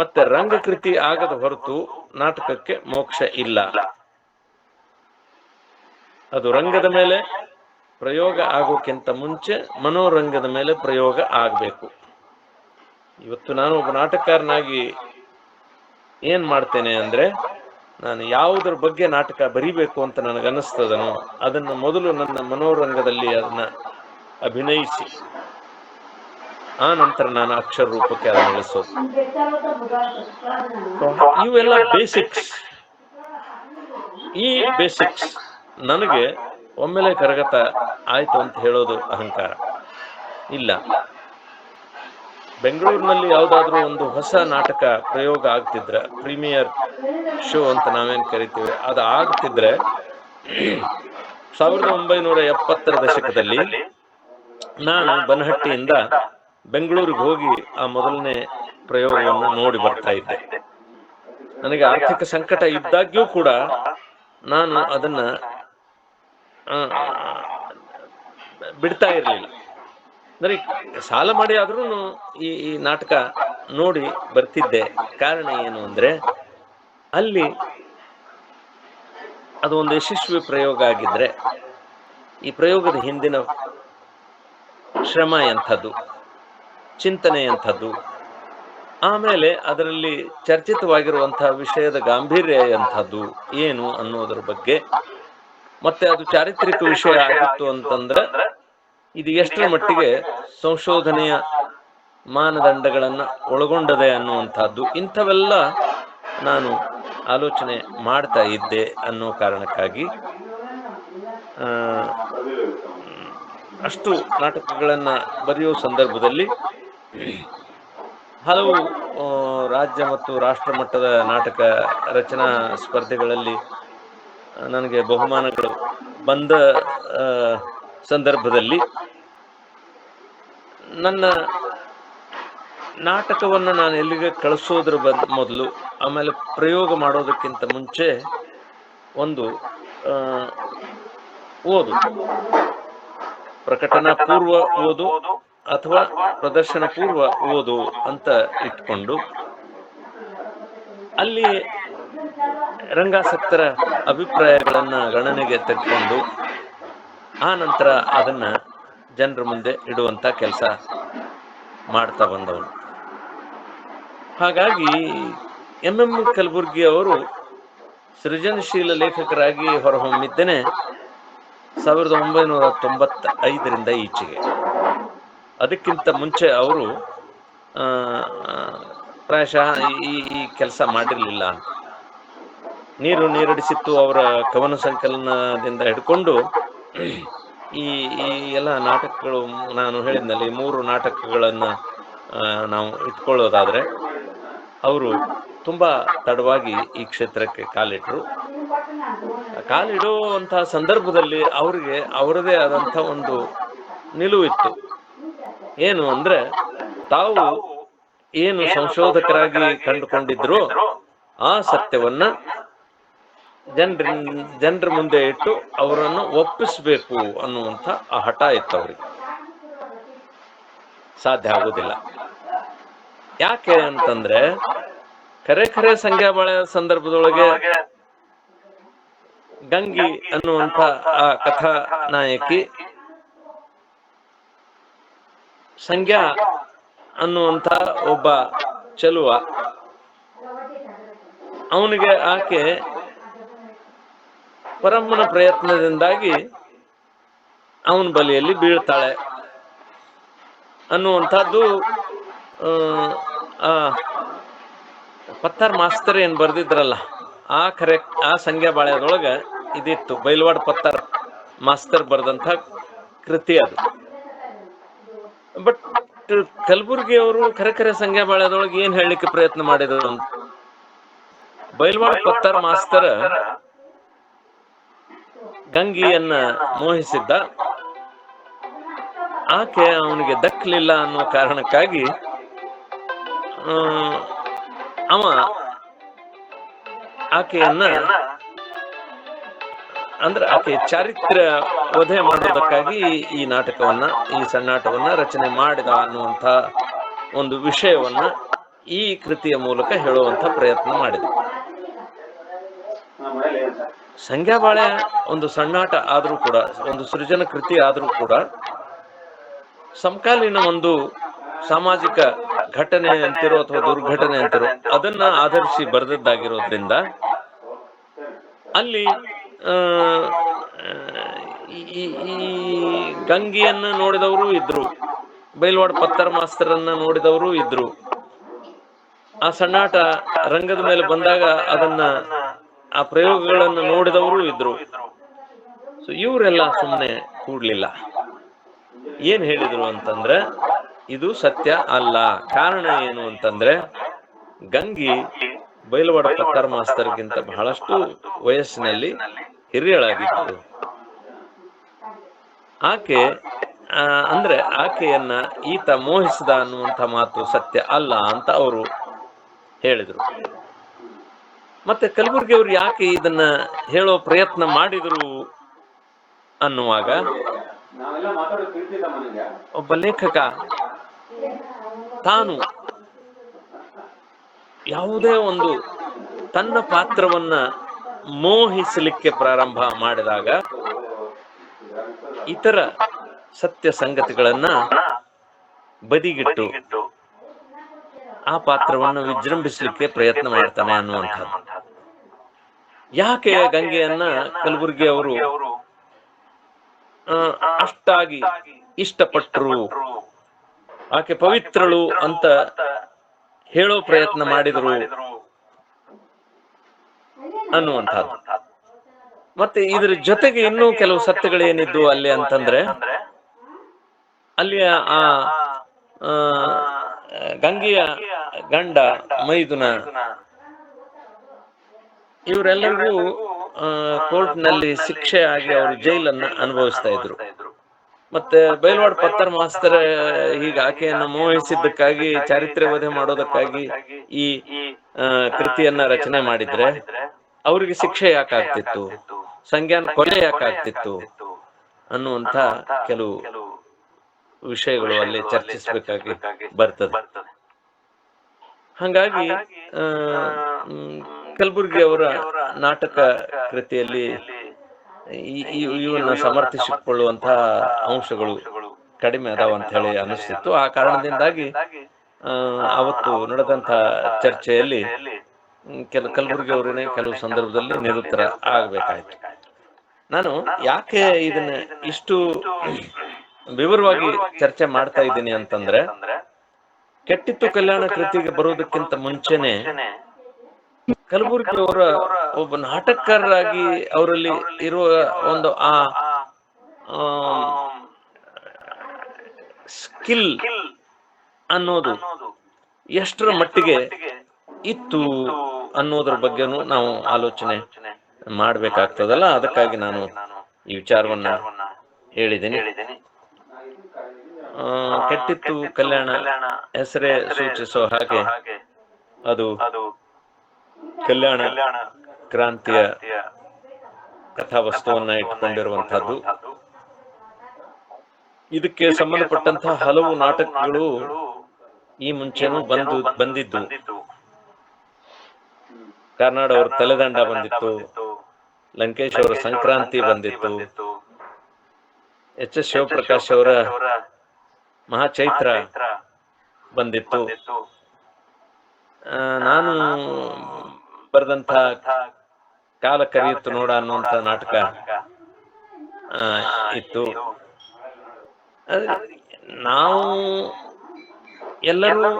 ಮತ್ತೆ ರಂಗಕೃತಿ ಆಗದ ಹೊರತು ನಾಟಕಕ್ಕೆ ಮೋಕ್ಷ ಇಲ್ಲ. ಅದು ರಂಗದ ಮೇಲೆ ಪ್ರಯೋಗ ಆಗೋಕ್ಕಿಂತ ಮುಂಚೆ ಮನೋರಂಗದ ಮೇಲೆ ಪ್ರಯೋಗ ಆಗಬೇಕು. ಇವತ್ತು ನಾನು ಒಬ್ಬ ನಾಟಕಕಾರನಾಗಿ ಏನ್ ಮಾಡ್ತೇನೆ ಅಂದ್ರೆ, ನಾನು ಯಾವುದ್ರ ಬಗ್ಗೆ ನಾಟಕ ಬರೀಬೇಕು ಅಂತ ನನಗನ್ನಿಸ್ತದನೋ ಅದನ್ನ ಮೊದಲು ನನ್ನ ಮನೋರಂಗದಲ್ಲಿ ಅದನ್ನ ಅಭಿನಯಿಸಿ ಆ ನಂತರ ನಾನು ಅಕ್ಷರ ರೂಪಕ್ಕೆ ಅದನ್ನು ಇಳಿಸೋದು. ಇವೆಲ್ಲ ಬೇಸಿಕ್ಸ್. ಈ ಬೇಸಿಕ್ಸ್ ನನಗೆ ಒಮ್ಮೆಲೆ ಕರಗತ ಆಯ್ತು ಅಂತ ಹೇಳೋದು ಅಹಂಕಾರ ಇಲ್ಲ. ಬೆಂಗಳೂರಿನಲ್ಲಿ ಯಾವುದಾದ್ರೂ ಒಂದು ಹೊಸ ನಾಟಕ ಪ್ರಯೋಗ ಆಗ್ತಿದ್ರೆ, ಪ್ರೀಮಿಯರ್ ಶೋ ಅಂತ ನಾವೇನ್ ಕರಿತೀವಿ, ಅದು ಆಗ್ತಿದ್ರೆ 1970ರ ದಶಕದಲ್ಲಿ ನಾನು ಬನಹಟ್ಟಿಯಿಂದ ಬೆಂಗಳೂರಿಗೆ ಹೋಗಿ ಆ ಮೊದಲನೇ ಪ್ರಯೋಗವನ್ನು ನೋಡಿ ಬರ್ತಾ ಇದ್ದೆ. ನನಗೆ ಆರ್ಥಿಕ ಸಂಕಟ ಇದ್ದಾಗ್ಯೂ ಕೂಡ ನಾನು ಅದನ್ನ ಬಿಡ್ತಾ ಇರಲಿಲ್ಲ. ಅಂದ್ರೆ ಸಾಲ ಮಾಡಿ ಆದ್ರೂ ಈ ನಾಟಕ ನೋಡಿ ಬರ್ತಿದ್ದೆ. ಕಾರಣ ಏನು ಅಂದ್ರೆ, ಅಲ್ಲಿ ಅದು ಒಂದು ಯಶಸ್ವಿ ಪ್ರಯೋಗ ಆಗಿದ್ರೆ ಈ ಪ್ರಯೋಗದ ಹಿಂದಿನ ಶ್ರಮ ಎಂಥದ್ದು, ಚಿಂತನೆ ಎಂಥದ್ದು, ಆಮೇಲೆ ಅದರಲ್ಲಿ ಚರ್ಚಿತವಾಗಿರುವಂತಹ ವಿಷಯದ ಗಾಂಭೀರ್ಯ ಎಂಥದ್ದು ಏನು ಅನ್ನೋದರ ಬಗ್ಗೆ, ಮತ್ತೆ ಅದು ಚಾರಿತ್ರಿಕ ವಿಷಯ ಆಗಿತ್ತು ಅಂತಂದ್ರೆ ಇದು ಎಷ್ಟರ ಮಟ್ಟಿಗೆ ಸಂಶೋಧನೆಯ ಮಾನದಂಡಗಳನ್ನ ಒಳಗೊಂಡದೆ ಅನ್ನುವಂಥದ್ದು, ಇಂಥವೆಲ್ಲ ನಾನು ಆಲೋಚನೆ ಮಾಡ್ತಾ ಇದ್ದೆ ಅನ್ನೋ ಕಾರಣಕ್ಕಾಗಿ ಅಷ್ಟು ನಾಟಕಗಳನ್ನ ಬರೆಯುವ ಸಂದರ್ಭದಲ್ಲಿ ಹಲವು ರಾಜ್ಯ ಮತ್ತು ರಾಷ್ಟ್ರ ಮಟ್ಟದ ನಾಟಕ ರಚನಾ ಸ್ಪರ್ಧೆಗಳಲ್ಲಿ ನನಗೆ ಬಹುಮಾನಗಳು ಬಂದ ಸಂದರ್ಭದಲ್ಲಿ ನನ್ನ ನಾಟಕವನ್ನು ನಾನು ಎಲ್ಲಿಗೆ ಕಳಿಸೋದ್ರ ಮೊದಲು, ಆಮೇಲೆ ಪ್ರಯೋಗ ಮಾಡೋದಕ್ಕಿಂತ ಮುಂಚೆ ಒಂದು ಓದು, ಪ್ರಕಟಣಾ ಪೂರ್ವ ಓದು ಅಥವಾ ಪ್ರದರ್ಶನ ಪೂರ್ವ ಓದು ಅಂತ ಇಟ್ಕೊಂಡು ಅಲ್ಲಿ ರಂಗಾಸಕ್ತರ ಅಭಿಪ್ರಾಯಗಳನ್ನ ಗಣನೆಗೆ ತೆಗೆದುಕೊಂಡು ಆ ನಂತರ ಅದನ್ನ ಜನರ ಮುಂದೆ ಇಡುವಂತ ಕೆಲಸ ಮಾಡ್ತಾ ಬಂದವನು. ಹಾಗಾಗಿ ಎಂ ಕಲಬುರ್ಗಿ ಅವರು ಸೃಜನಶೀಲ ಲೇಖಕರಾಗಿ ಹೊರಹೊಮ್ಮಿದ್ದೇನೆ 1995ರಿಂದ ಈಚೆಗೆ. ಅದಕ್ಕಿಂತ ಮುಂಚೆ ಅವರು ಪ್ರಾಯಶಃ ಈ ಕೆಲಸ ಮಾಡಿರಲಿಲ್ಲ ಅಂತ. ನೀರು ನೀರಡಿಸಿತ್ತು ಅವರ ಕವನ ಸಂಕಲನದಿಂದ ಹಿಡ್ಕೊಂಡು ಈ ಎಲ್ಲ ನಾಟಕಗಳು, ನಾನು ಹೇಳಿದ್ನಲ್ಲಿ 3 ನಾಟಕಗಳನ್ನು ನಾವು ಇಟ್ಕೊಳ್ಳೋದಾದ್ರೆ ಅವರು ತುಂಬಾ ತಡವಾಗಿ ಈ ಕ್ಷೇತ್ರಕ್ಕೆ ಕಾಲಿಟ್ಟರು. ಕಾಲಿಡುವಂತಹ ಸಂದರ್ಭದಲ್ಲಿ ಅವರಿಗೆ ಅವರದೇ ಆದಂಥ ಒಂದು ನಿಲುವಿತ್ತು. ಏನು ಅಂದ್ರೆ, ತಾವು ಏನು ಸಂಶೋಧಕರಾಗಿ ಕಂಡುಕೊಂಡಿದ್ರು ಆ ಸತ್ಯವನ್ನ ಜನರ ಮುಂದೆ ಇಟ್ಟು ಅವರನ್ನು ಒಪ್ಪಿಸಬೇಕು ಅನ್ನುವಂಥ ಆ ಹಠ ಇತ್ತು ಅವರಿಗೆ. ಸಾಧ್ಯ ಆಗೋದಿಲ್ಲ. ಯಾಕೆ ಅಂತಂದ್ರೆ ಖರೆ ಸಂಖ್ಯಾಬಾಳ ಸಂದರ್ಭದೊಳಗೆ ಗಂಗಿ ಅನ್ನುವಂಥ ಆ ಕಥಾ ನಾಯಕಿ ಸಂಜ್ಞಾ ಅನ್ನುವಂಥ ಒಬ್ಬ ಚೆಲುವ, ಅವನಿಗೆ ಆಕೆ ಪರಮ್ಮನ ಪ್ರಯತ್ನದಿಂದಾಗಿ ಅವನ ಬಲಿಯಲ್ಲಿ ಬೀಳ್ತಾಳೆ ಅನ್ನುವಂಥದ್ದು ಪತ್ತಾರ್ ಮಾಸ್ತರ್ ಏನ್ ಬರ್ದಿದ್ರಲ್ಲ ಆ ಸಂಖ್ಯಾ ಬಾಳ್ಯದೊಳಗ ಇದಿತ್ತು. ಬೈಲ್ವಾಡ್ ಪತ್ತಾರ್ ಮಾಸ್ತರ್ ಬರೆದಂಥ ಕೃತಿ ಅದು. ಬಟ್ ಕಲಬುರ್ಗಿ ಅವರು ಖರೆ ಸಂಖ್ಯಾ ಬಾಳ್ಯದೊಳಗೆ ಏನ್ ಹೇಳಲಿಕ್ಕೆ ಪ್ರಯತ್ನ ಮಾಡಿದ್ರು ಅಂತ, ಬೈಲ್ವಾಡ್ ಪತ್ತಾರ್ ಮಾಸ್ತರ್ ಗಂಗಿಯನ್ನ ಮೋಹಿಸಿದ್ದ, ಆಕೆ ಅವನಿಗೆ ದಕ್ಕಲಿಲ್ಲ ಅನ್ನೋ ಕಾರಣಕ್ಕಾಗಿ ಅವ ಆಕೆಯನ್ನ ಅಂದ್ರೆ ಆಕೆ ಚಾರಿತ್ರ್ಯ ವಧೆ ಮಾಡೋದಕ್ಕಾಗಿ ಈ ನಾಟಕವನ್ನ, ಈ ಸಣ್ಣಾಟವನ್ನ ರಚನೆ ಮಾಡಿದ ಅನ್ನುವಂಥ ಒಂದು ವಿಷಯವನ್ನ ಈ ಕೃತಿಯ ಮೂಲಕ ಹೇಳುವಂತ ಪ್ರಯತ್ನ ಮಾಡಿದ. ಸಂಖ್ಯಾಬಾಳ್ಯ ಒಂದು ಸಣ್ಣಾಟ ಆದ್ರೂ ಕೂಡ, ಒಂದು ಸೃಜನ ಕೃತಿ ಆದ್ರೂ ಕೂಡ ಸಮಕಾಲೀನ ಒಂದು ಸಾಮಾಜಿಕ ಘಟನೆ ಅಂತಿರೋ ಅಥವಾ ದುರ್ಘಟನೆ ಅಂತಿರೋ ಅದನ್ನ ಆಧರಿಸಿ ಬರೆದದ್ದಾಗಿರೋದ್ರಿಂದ ಅಲ್ಲಿ ಈ ಗಂಗಿಯನ್ನ ನೋಡಿದವರು ಇದ್ರು, ಬೈಲ್ವಾಡ್ ಪತ್ತಾರ್ ಮಾಸ್ತರನ್ನ ನೋಡಿದವರು ಇದ್ರು. ಆ ಸಣ್ಣಾಟ ರಂಗದ ಮೇಲೆ ಬಂದಾಗ ಅದನ್ನ ಆ ಪ್ರಯೋಗಗಳನ್ನು ನೋಡಿದವರು ಇದ್ರು. ಸೊ ಇವರೆಲ್ಲ ಸುಮ್ಮನೆ ಕೂಡ್ಲಿಲ್ಲ. ಏನ್ ಹೇಳಿದ್ರು ಅಂತಂದ್ರೆ, ಇದು ಸತ್ಯ ಅಲ್ಲ. ಕಾರಣ ಏನು ಅಂತಂದ್ರೆ, ಗಂಗಿ ಬೈಲವಾಡ ಪತ್ತಾರ್ ಮಾಸ್ತರ್ಗಿಂತ ಬಹಳಷ್ಟು ವಯಸ್ಸಿನಲ್ಲಿ ಹಿರಿಯಳಾಗಿತ್ತು. ಆಕೆ ಅಂದ್ರೆ ಆಕೆಯನ್ನ ಈತ ಮೋಹಿಸಿದ ಅನ್ನುವಂಥ ಮಾತು ಸತ್ಯ ಅಲ್ಲ ಅಂತ ಅವರು ಹೇಳಿದ್ರು. ಮತ್ತೆ ಕಲಬುರ್ಗಿ ಅವರು ಯಾಕೆ ಇದನ್ನ ಹೇಳೋ ಪ್ರಯತ್ನ ಮಾಡಿದ್ರು ಅನ್ನುವಾಗ, ಒಬ್ಬ ಲೇಖಕ ತಾನು ಯಾವುದೇ ಒಂದು ತನ್ನ ಪಾತ್ರವನ್ನ ಮೋಹಿಸಲಿಕ್ಕೆ ಪ್ರಾರಂಭ ಮಾಡಿದಾಗ ಇತರ ಸತ್ಯ ಸಂಗತಿಗಳನ್ನ ಬದಿಗಿಟ್ಟು ಆ ಪಾತ್ರವನ್ನು ವಿಜೃಂಭಿಸಲಿಕ್ಕೆ ಪ್ರಯತ್ನ ಮಾಡ್ತಾನೆ ಅನ್ನುವಂಥದ್ದು. ಯಾಕೆ ಗಂಗೆಯನ್ನ ಕಲಬುರ್ಗಿ ಅವರು ಅಷ್ಟಾಗಿ ಇಷ್ಟಪಟ್ಟರು, ಆಕೆ ಪವಿತ್ರಳು ಅಂತ ಹೇಳೋ ಪ್ರಯತ್ನ ಮಾಡಿದರು ಅನ್ನುವಂಥದ್ದು. ಮತ್ತೆ ಇದ್ರ ಜೊತೆಗೆ ಇನ್ನೂ ಕೆಲವು ಸತ್ಯಗಳೇನಿದ್ದು ಅಲ್ಲಿ ಅಂತಂದ್ರೆ, ಅಲ್ಲಿಯ ಆ ಗಂಗೆಯ ಗಂಡ ಮೈದುನ ಇವರೆಲ್ಲರಿಗೂ ಕೋರ್ಟ್ನಲ್ಲಿ ಶಿಕ್ಷೆ ಆಗಿ ಅವರು ಜೈಲನ್ನ ಅನುಭವಿಸ್ತಾ ಇದ್ರು. ಮತ್ತೆ ಬೈಲ್ವಾಡ್ ಪತ್ತರ್ ಮಾಸ್ತರ್ ಹೀಗೆ ಆಕೆಯನ್ನು ಮೋಹಿಸಿದ್ದಕ್ಕಾಗಿ ಚಾರಿತ್ರ್ಯ ವಧೆ ಮಾಡೋದಕ್ಕಾಗಿ ಈ ಕೃತಿಯನ್ನ ರಚನೆ ಮಾಡಿದ್ರೆ ಅವರಿಗೆ ಶಿಕ್ಷೆ ಯಾಕಾಗ್ತಿತ್ತು, ಸಂಜ್ಞಾನ ಕೊಲೆ ಯಾಕಾಗ್ತಿತ್ತು ಅನ್ನುವಂಥ ಕೆಲವು ವಿಷಯಗಳು ಅಲ್ಲಿ ಚರ್ಚಿಸಬೇಕಾಗಿ ಬರ್ತದೆ. ಹಾಗಾಗಿ ಕಲಬುರ್ಗಿ ಅವರ ನಾಟಕ ಕೃತಿಯಲ್ಲಿ ಇವನ್ನ ಸಮರ್ಥಿಸಿಕೊಳ್ಳುವಂತಹ ಅಂಶಗಳು ಕಡಿಮೆ ಅದಾವ ಅಂತ ಹೇಳಿ ಅನಿಸ್ತಿತ್ತು. ಆ ಕಾರಣದಿಂದಾಗಿ ಅವತ್ತು ನಡೆದಂತ ಚರ್ಚೆಯಲ್ಲಿ ಕಲಬುರ್ಗಿ ಅವರನ್ನೇ ಕೆಲವು ಸಂದರ್ಭದಲ್ಲಿ ನಿರುತ್ತರ ಆಗ್ಬೇಕಾಯ್ತು. ನಾನು ಯಾಕೆ ಇದನ್ನ ಇಷ್ಟು ವಿವರವಾಗಿ ಚರ್ಚೆ ಮಾಡ್ತಾ ಇದ್ದೀನಿ ಅಂತಂದ್ರೆ, ಕೆಟ್ಟಿತ್ತು ಕಲ್ಯಾಣ ಕೃತಿಗೆ ಬರೋದಕ್ಕಿಂತ ಮುಂಚೆನೆ ಕಲಬುರ್ಗಿ ಅವರ ಒಬ್ಬ ನಾಟಕರಾಗಿ ಅವರಲ್ಲಿ ಇರುವ ಒಂದು ಆ ಸ್ಕಿಲ್ ಅನ್ನೋದು ಎಷ್ಟರ ಮಟ್ಟಿಗೆ ಇತ್ತು ಅನ್ನೋದ್ರ ಬಗ್ಗೆನೂ ನಾವು ಆಲೋಚನೆ ಮಾಡ್ಬೇಕಾಗ್ತದಲ್ಲ. ಅದಕ್ಕಾಗಿ ನಾನು ಈ ವಿಚಾರವನ್ನ ಹೇಳಿದ್ದೀನಿ. ಕೆಟ್ಟಿತ್ತು ಕಲ್ಯಾಣ ಹೆಸರೇ ಸೂಚಿಸೋ ಹಾಗೆ ಅದು ಕಲ್ಯಾಣ ಕ್ರಾಂತಿಯ ಕಥಾವಸ್ತುವನ್ನ ಇಟ್ಕೊಂಡಿರುವಂತಹದ್ದು. ಇದಕ್ಕೆ ಸಂಬಂಧಪಟ್ಟಂತಹ ಹಲವು ನಾಟಕಗಳು ಈ ಮುಂಚೆನೂ ಬಂದಿದ್ದು. ಕಾರ್ನಾಡ್ ಅವರ ತಲೆದಂಡ ಬಂದಿತ್ತು, ಲಂಕೇಶ್ ಅವರ ಸಂಕ್ರಾಂತಿ ಬಂದಿತ್ತು, ಎಚ್ ಎಸ್ ಶಿವಪ್ರಕಾಶ್ ಅವರ ಮಹಾಚೈತ್ರ ಬಂದಿತ್ತು. ನಾನು ಬರೆದಂತ ಕಾಲ ಕರೆಯಿತು ನೋಡ ಅನ್ನುವಂತ ನಾಟಕ ಇತ್ತು. ನಾವು ಎಲ್ಲರೂ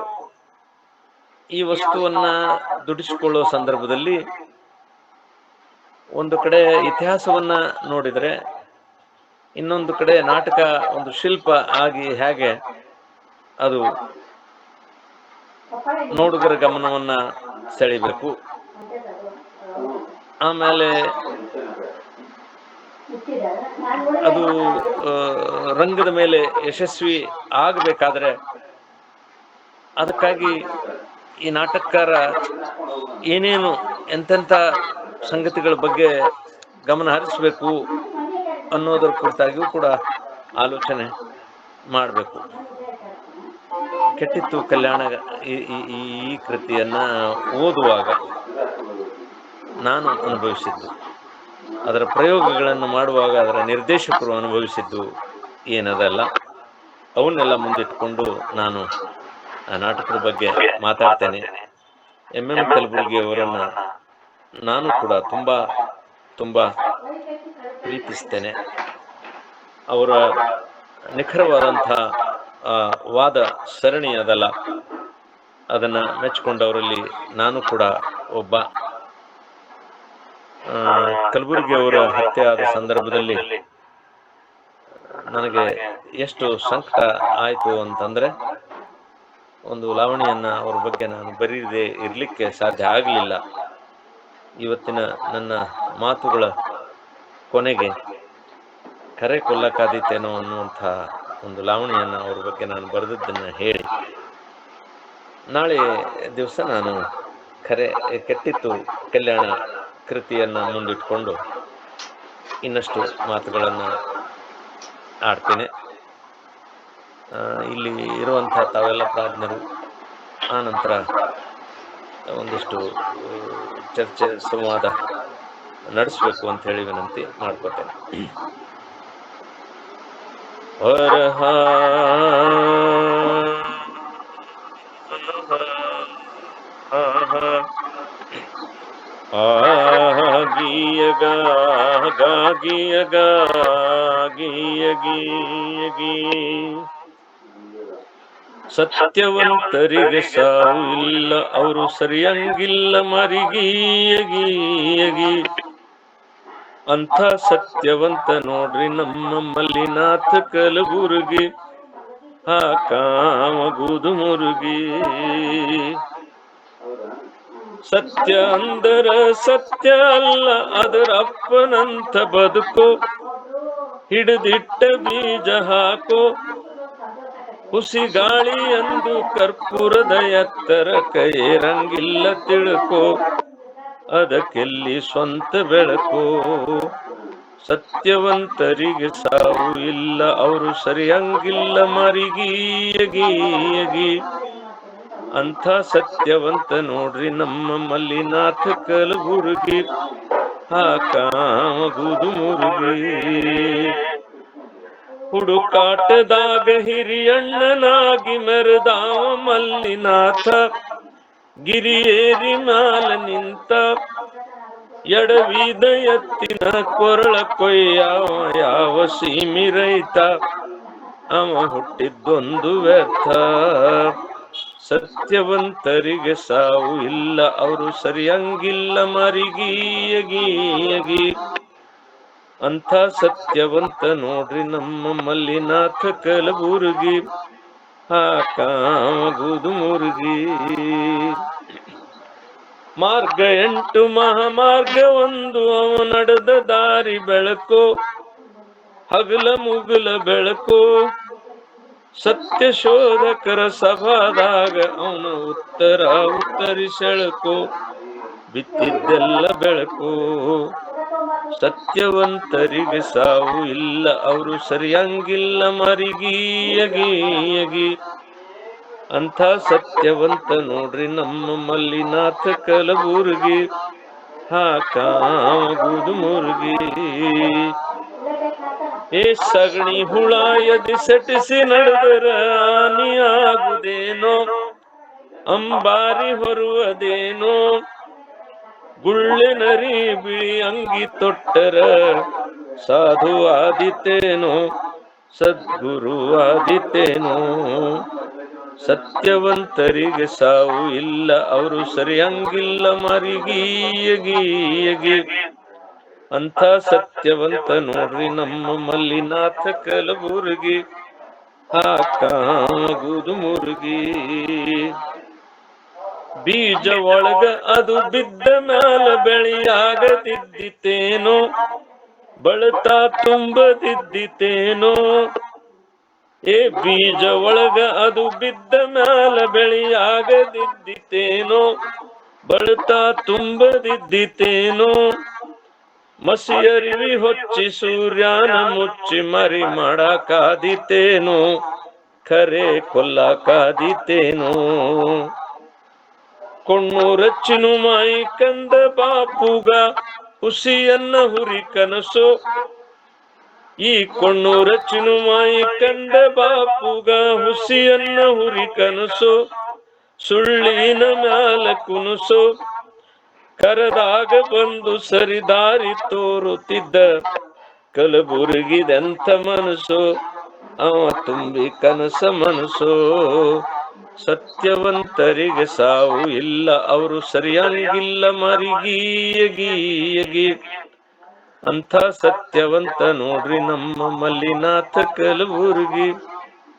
ಈ ವಸ್ತುವನ್ನ ದುಡಿಸಿಕೊಳ್ಳುವ ಸಂದರ್ಭದಲ್ಲಿ ಒಂದು ಕಡೆ ಇತಿಹಾಸವನ್ನ ನೋಡಿದ್ರೆ, ಇನ್ನೊಂದು ಕಡೆ ನಾಟಕ ಒಂದು ಶಿಲ್ಪ ಆಗಿ ಹೇಗೆ ಅದು ನೋಡುಗರ ಗಮನವನ್ನ ಸೆಳಿಬೇಕು, ಆಮೇಲೆ ಅದು ರಂಗದ ಮೇಲೆ ಯಶಸ್ವಿ ಆಗಬೇಕಾದ್ರೆ ಅದಕ್ಕಾಗಿ ಈ ನಾಟಕಕಾರ ಏನೇನು ಎಂತೆಂಥ ಸಂಗತಿಗಳ ಬಗ್ಗೆ ಗಮನ ಹರಿಸಬೇಕು ಅನ್ನೋದರ ಕುರಿತಾಗಿಯೂ ಕೂಡ ಆಲೋಚನೆ ಮಾಡಬೇಕು. ಕೆಟ್ಟಿತ್ತು ಕಲ್ಯಾಣ ಈ ಕೃತಿಯನ್ನ ಓದುವಾಗ ನಾನು ಅನುಭವಿಸಿದ್ದು, ಅದರ ಪ್ರಯೋಗಗಳನ್ನು ಮಾಡುವಾಗ ಅದರ ನಿರ್ದೇಶಕರು ಅನುಭವಿಸಿದ್ದು ಏನದಲ್ಲ, ಅವನ್ನೆಲ್ಲ ಮುಂದಿಟ್ಕೊಂಡು ನಾನು ಆ ನಾಟಕದ ಬಗ್ಗೆ ಮಾತಾಡ್ತೇನೆ. ಎಂ ಎಂ ಕಲಬುರ್ಗಿ ಅವರನ್ನ ನಾನು ಕೂಡ ತುಂಬಾ ತುಂಬಾ ಪ್ರೀತಿಸ್ತೇನೆ. ಅವರ ನಿಖರವಾದಂಥ ವಾದ ಸರಣಿ ಅದಲ್ಲ, ಅದನ್ನ ಮೆಚ್ಚಿಕೊಂಡವರಲ್ಲಿ ನಾನು ಕೂಡ ಒಬ್ಬ. ಕಲಬುರ್ಗಿ ಅವರ ಹತ್ಯೆ ಆದ ಸಂದರ್ಭದಲ್ಲಿ ನನಗೆ ಎಷ್ಟು ಸಂಕಟ ಆಯಿತು ಅಂತಂದ್ರೆ, ಒಂದು ಲಾವಣಿಯನ್ನ ಅವ್ರ ಬಗ್ಗೆ ನಾನು ಬರೀದೇ ಇರಲಿಕ್ಕೆ ಸಾಧ್ಯ ಆಗಲಿಲ್ಲ. ಇವತ್ತಿನ ನನ್ನ ಮಾತುಗಳ ಕೊನೆಗೆ ಕರೆ ಕೊಲ್ಲಕ್ಕಾದೀತೇನೋ ಅನ್ನುವಂಥ ಒಂದು ಲಾವಣಿಯನ್ನ ಅವ್ರ ಬಗ್ಗೆ ನಾನು ಬರೆದದ್ದನ್ನು ಹೇಳಿ, ನಾಳೆ ದಿವಸ ನಾನು ಕೆಟ್ಟಿತ್ತು ಕಲ್ಯಾಣ ಕೃತಿಯನ್ನ ಮುಂದಿಟ್ಕೊಂಡು ಇನ್ನಷ್ಟು ಮಾತುಗಳನ್ನು ಆಡ್ತೇನೆ. ಇಲ್ಲಿ ಇರುವಂಥ ತಾವೆಲ್ಲ ಪ್ರಾಜ್ಞರು ಆ ನಂತರ ಒಂದಿಷ್ಟು ಚರ್ಚೆ ಸಂವಾದ ನಡೆಸಬೇಕು ಅಂತ ಹೇಳಿ ವಿನಂತಿ ಮಾಡ್ಕೊತೇನೆ. ಹರ ಹ ಆಗೀಯಗ ಗಾಗಿಯಗ ಗೀಯಗೀಯಗೀ ಸತ್ಯವಂತರಿಗೆ ಸಾವು ಇಲ್ಲ, ಅವರು ಸರಿಯಂಗಿಲ್ಲ ಮರಿಗೀಯಗೀಯಗೀ ಅಂಥ ಸತ್ಯವಂತ ನೋಡ್ರಿ ನಮ್ಮ ಮಲ್ಲಿನಾಥ ಕಲಬುರ್ಗಿ, ಆ ಕಾಮಗುದು ಮುರುಗಿ. ಸತ್ಯ ಅಂದರ ಸತ್ಯ ಅಲ್ಲ, ಅದರ ಅಪ್ಪನಂತ ಬದುಕು, ಹಿಡಿದಿಟ್ಟ ಬೀಜ ಹಾಕೋ, ಹುಸಿ ಗಾಳಿ ಎಂದು ಕರ್ಪೂರದ ಎತ್ತರ ಕೈರಂಗಿಲ್ಲ ತಿಳ್ಕೋ, ಅದಕ್ಕೆಲ್ಲಿ ಸ್ವಂತ ಬೆಳಕೋ. ಸತ್ಯವಂತರಿಗೆ ಸಾವು ಇಲ್ಲ, ಅವರು ಸರಿಯಂಗಿಲ್ಲ ಮರಿಗೀಯಗೀಯಗೀ ಅಂಥ ಸತ್ಯವಂತ ನೋಡ್ರಿ ನಮ್ಮ ಮಲ್ಲಿನಾಥ ಕಲಬುರ್ಗಿ, ಆ ಕಾಮಗುದು ಮುರುಗಿ. ಹುಡುಕಾಟದಾಗ ಹಿರಿಯಣ್ಣನಾಗಿ ಮೆರೆದಾವ ಮಲ್ಲಿನಾಥ, ಗಿರಿಯೇರಿ ಮ್ಯಾಲ ನಿಂತ ಎಡವಿದ ಎತ್ತಿನ ಕೊರಳ ಕೊಯ್ಯಾವ ಯಾವ ಸೀಮಿ ರೈತ, ಅವ ಹುಟ್ಟಿದ್ದೊಂದು ವ್ಯರ್ಥ. ಸತ್ಯವಂತರಿಗೆ ಸಾವು ಇಲ್ಲ, ಅವರು ಸರಿಯಂಗಿಲ್ಲ ಮರಿಗೀಯಗೀಯಗೀ ಅಂಥ ಸತ್ಯವಂತ ನೋಡ್ರಿ ನಮ್ಮ ಮಲ್ಲಿನಾಥ ಕಲಬುರ್ಗಿ, ಆ ಕಾಮಗುದು ಮುರುಗಿ. ಮಾರ್ಗ 8 ಮಹಾಮಾರ್ಗ ಒಂದು, ಅವ ನಡೆದ ದಾರಿ ಬೆಳಕೋ, ಹಗಲ ಮುಗಲ ಬೆಳಕೋ. ಸತ್ಯ ಶೋಧಕರ ಸಭಾದಾಗ ಅವನ ಉತ್ತರ ಉತ್ತರಿಸೆಳಕೋ, ಬಿತ್ತಿದ್ದೆಲ್ಲ ಬೆಳಕೋ. ಸತ್ಯವಂತರಿಗೆ ಸಾವು ಇಲ್ಲ, ಅವರು ಸರಿಯಂಗಿಲ್ಲ ಮರಿಗೀಯಗೀಯಗೀ ಅಂಥ ಸತ್ಯವಂತ ನೋಡ್ರಿ ನಮ್ಮ ಮಲ್ಲಿನಾಥ ಕಲಬುರ್ಗಿ, ಆ ಕಾಮಗುದು ಮುರುಗಿ. ಏ ಸಗಣಿ ಹುಳ ಎದಿ ಸೆಟಿಸಿ ನಡೆದರ ಹಾನಿಯಾಗುದೇನೋ, ಅಂಬಾರಿ ಹೊರುವುದೇನೋ, ಗುಳ್ಳೆ ನರಿ ಬಿಳಿ ಅಂಗಿ ತೊಟ್ಟರ ಸಾಧು ಆದಿತೇನೋ, ಸದ್ಗುರು ಆದಿತೇನೋ. ಸತ್ಯವಂತರಿಗೆ ಸಾವು ಇಲ್ಲ, ಅವರು ಸರಿಯಂಗಿಲ್ಲ ಮರಿಗೀಯಗೀಯಗೀ ಅಂಥ ಸತ್ಯವಂತ ನೋಡ್ರಿ ನಮ್ಮ ಮಲ್ಲಿನಾಥ ಕಲಬುರ್ಗಿ, ಆ ಕಾಮಗುದು ಮುರುಗಿ. ಬೀಜ ಒಳಗ ಅದು ಬಿದ್ದ ಮ್ಯಾಲ ಬೆಳೆಯಾಗದಿದ್ದಿತೇನೋ, ಬಳತಾ ತುಂಬದಿದ್ದಿತೇನೋ. ಏ ಬೀಜ ಒಳಗ ಅದು ಬಿದ್ದ ಮ್ಯಾಲ ಬೆಳೆಯಾಗದಿದ್ದಿತೇನೋ, ಬಳತಾ ತುಂಬದಿದ್ದಿತೇನೋ. ಮಸಿಯರಿವಿ ಹೊಚ್ಚಿ ಸೂರ್ಯನ ಮುಚ್ಚಿ ಮರಿ ಮಾಡಾಕಾದಿತೇನೋ, ಖರೆ ಕೊಲ್ಲಾಕಾದಿತೇನೋ. ಕೊಣ್ಣೂರಚ್ಚಿನು ಮಾಯಿ ಕಂದ ಬಾಪುಗ ಹುಸಿಯನ್ನ ಹುರಿ ಕನಸೋ, ಈ ಕೊಣ್ಣೂರಚ್ಚಿನು ಮಾಯಿ ಕಂದ ಬಾಪುಗ ಹುಸಿಯನ್ನ ಹುರಿ ಕನಸೋ. ಸುಳ್ಳಿನ ಮ್ಯಾಲ ಕುನಸೋ, ಕರದಾಗ ಬಂದು ಸರಿದಾರಿ ತೋರುತ್ತಿದ್ದ ಕಲಬುರ್ಗಿದೆಂಥ ಮನಸ್ಸು, ಅವ ತುಂಬಿ ಕನಸ ಮನಸ್ಸೋ. ಸತ್ಯವಂತರಿಗೆ ಸಾವು ಇಲ್ಲ, ಅವರು ಸರಿಯಂಗಿಲ್ಲ ಮರಿಗೀಯಗೀಯಗೀ ಅಂಥ ಸತ್ಯವಂತ ನೋಡ್ರಿ ನಮ್ಮ ಮಲ್ಲಿನಾಥ ಕಲಬುರ್ಗಿ,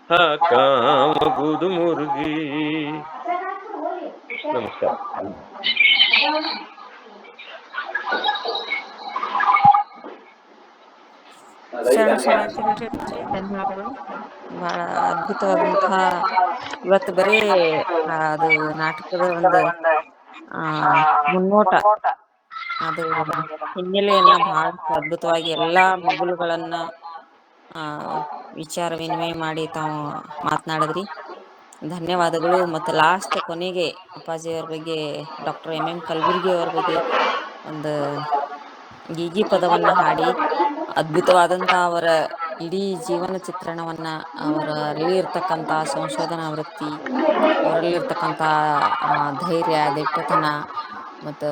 ಆ ಕಾಮಗುದು ಮುರುಗಿ. ನಮಸ್ಕಾರ. ಧನ್ಯವಾದಗಳು. ಬಹಳ ಅದ್ಭುತವಾದಂತಹ, ಇವತ್ತು ಬರೀ ಅದು ನಾಟಕದ ಒಂದು ಮುನ್ನೋಟ, ಅದು ಹಿನ್ನೆಲೆಯನ್ನ ಬಹಳಷ್ಟು ಅದ್ಭುತವಾಗಿ ಎಲ್ಲಾ ಮಗುಲುಗಳನ್ನ ವಿಚಾರ ವಿನಿಮಯ ಮಾಡಿ ತಾವು ಮಾತನಾಡಿದ್ರಿ. ಧನ್ಯವಾದಗಳು. ಮತ್ತು ಲಾಸ್ಟ್ ಕೊನೆಗೆ ಅಪ್ಪಾಜಿಯವ್ರ ಬಗ್ಗೆ, ಡಾಕ್ಟರ್ MM ಕಲಬುರ್ಗಿ ಅವ್ರ ಬಗ್ಗೆ ಒಂದು ಗೀಗಿ ಪದವನ್ನ ಹಾಡಿ ಅದ್ಭುತವಾದಂತಹ ಅವರ ಇಡೀ ಜೀವನ ಚಿತ್ರಣವನ್ನ ಅವರಲ್ಲಿ ಇರ್ತಕ್ಕಂಥ ಸಂಶೋಧನಾ ವೃತ್ತಿ, ಅವರಲ್ಲಿರ್ತಕ್ಕಂಥ ಧೈರ್ಯ, ದಿಟ್ಟತನ ಮತ್ತು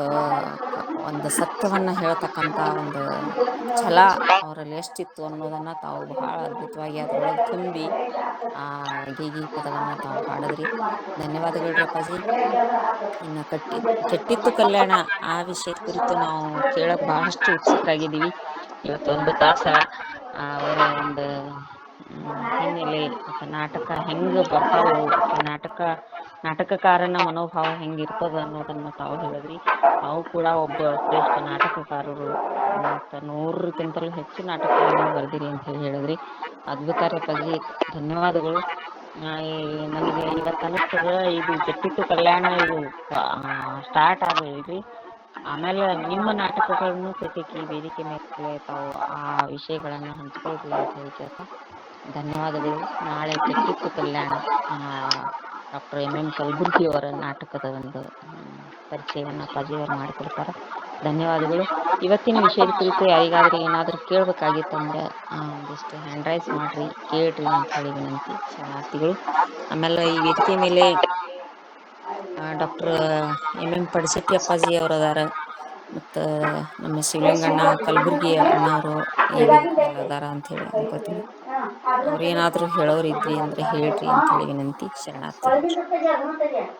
ಒಂದು ಸತ್ಯವನ್ನ ಹೇಳ್ತಕ್ಕಂಥ ಒಂದು ಛಲ ಅವರಲ್ಲಿ ಎಷ್ಟಿತ್ತು ಅನ್ನೋದನ್ನ ತಾವು ಬಹಳ ಅದ್ಭುತವಾಗಿ ಅದ್ರೊಳಗೆ ತುಂಬಿ ಆ ಗೀಗಿ ಪದವನ್ನ ತಾವು ಹಾಡಿದ್ರಿ. ಧನ್ಯವಾದಗಳ್ರಿ ಅಪ್ಪಾಜಿ. ಇನ್ನು ಕೆಟ್ಟಿತ್ತು ಕಲ್ಯಾಣ ಆ ವಿಷಯದ ಕುರಿತು ನಾವು ಕೇಳಕ್ ಬಹಳಷ್ಟು ಉತ್ಸುಕರಾಗಿದ್ದೀವಿ. ಇವತ್ತೊಂದು ತಾಸ ಅವರ ಒಂದು ಹಿನ್ನೆಲೆ ಮತ್ತು ನಾಟಕ ಹೆಂಗೆ ಬರ್ತಾವು, ನಾಟಕಕಾರನ ಮನೋಭಾವ ಹೆಂಗಿರ್ತದ ಅನ್ನೋದನ್ನ ತಾವು ಹೇಳಿದ್ರಿ. ತಾವು ಕೂಡ ಒಬ್ಬ ಶ್ರೇಷ್ಠ ನಾಟಕಕಾರರು ಮತ್ತು 100ಕ್ಕಿಂತಲೂ ಹೆಚ್ಚು ನಾಟಕಗಳನ್ನು ಬರೆದಿರಿ ಅಂತ ಹೇಳಿದ್ರಿ. ಅದ್ಭುತ ರೀ ಅಪ್ಪಾಜಿ, ಧನ್ಯವಾದಗಳು. ನನಗೆ ಇವತ್ತು ಅನಿಸ್ತದ ಇದು ಕೆಟ್ಟಿತ್ತು ಕಲ್ಯಾಣ ಇದು ಸ್ಟಾರ್ಟ್ ಆಗೋದ್ರಿ. ಆಮೇಲೆ ನಿಮ್ಮ ನಾಟಕಗಳನ್ನು ಸದ್ಯಕ್ಕೆ ಈ ವೇದಿಕೆ ಮೇಲೆ ತಾವು ಆ ವಿಷಯಗಳನ್ನು ಹಂಚ್ಕೊಳ್ರಿ ಅಂತ ಹೇಳಿ ಕೇಳ್ತಾ ಧನ್ಯವಾದಗಳು. ನಾಳೆ ಕೆಟ್ಟಿತ್ತು ಕಲ್ಯಾಣ ಡಾಕ್ಟರ್ MM ಕಲಬುರ್ಗಿ ಅವರ ನಾಟಕದ ಒಂದು ಪರಿಚಯವನ್ನು ಅಪ್ಪಾಜಿಯವರು ಮಾಡಿಕೊಡ್ತಾರೆ. ಧನ್ಯವಾದಗಳು. ಇವತ್ತಿನ ವಿಷಯದ ಕುರಿತು ಯಾರಿಗಾದ್ರೂ ಏನಾದರೂ ಕೇಳಬೇಕಾಗಿತ್ತಂದ್ರೆ ಒಂದಿಷ್ಟು ಹ್ಯಾಂಡ್ ರೈಸ್ ಮಾಡ್ರಿ, ಕೇಳ್ರಿ ಅಂತ ಹೇಳಿ ವಿನಂತಿ. ಶರಣಾರ್ಥಿಗಳು. ಆಮೇಲೆ ಈ ವೇದಿಕೆ ಮೇಲೆ ಡಾಕ್ಟರ್ MM ಪಡಿಶೆಟ್ಟಿ ಅಪ್ಪಾಜಿ ಅವರು ಅದಾರ, ಮತ್ತು ನಮ್ಮ ಶಿವಲಿಂಗಣ್ಣ ಕಲಬುರ್ಗಿ ಅಣ್ಣವರು ಈ ವೇದಿಕೆ ಮೇಲೆ ಅದಾರ ಅಂತ ಹೇಳಿ ಅನ್ಕೋತೀನಿ. ಅವ್ರೇನಾದರೂ ಹೇಳೋರು ಇದ್ರಿ ಅಂದ್ರೆ ಹೇಳ್ರಿ ಅಂತ ಹೇಳಿ ವಿನಂತಿ. ಶರಣಾರ್ಥಿಗಳು.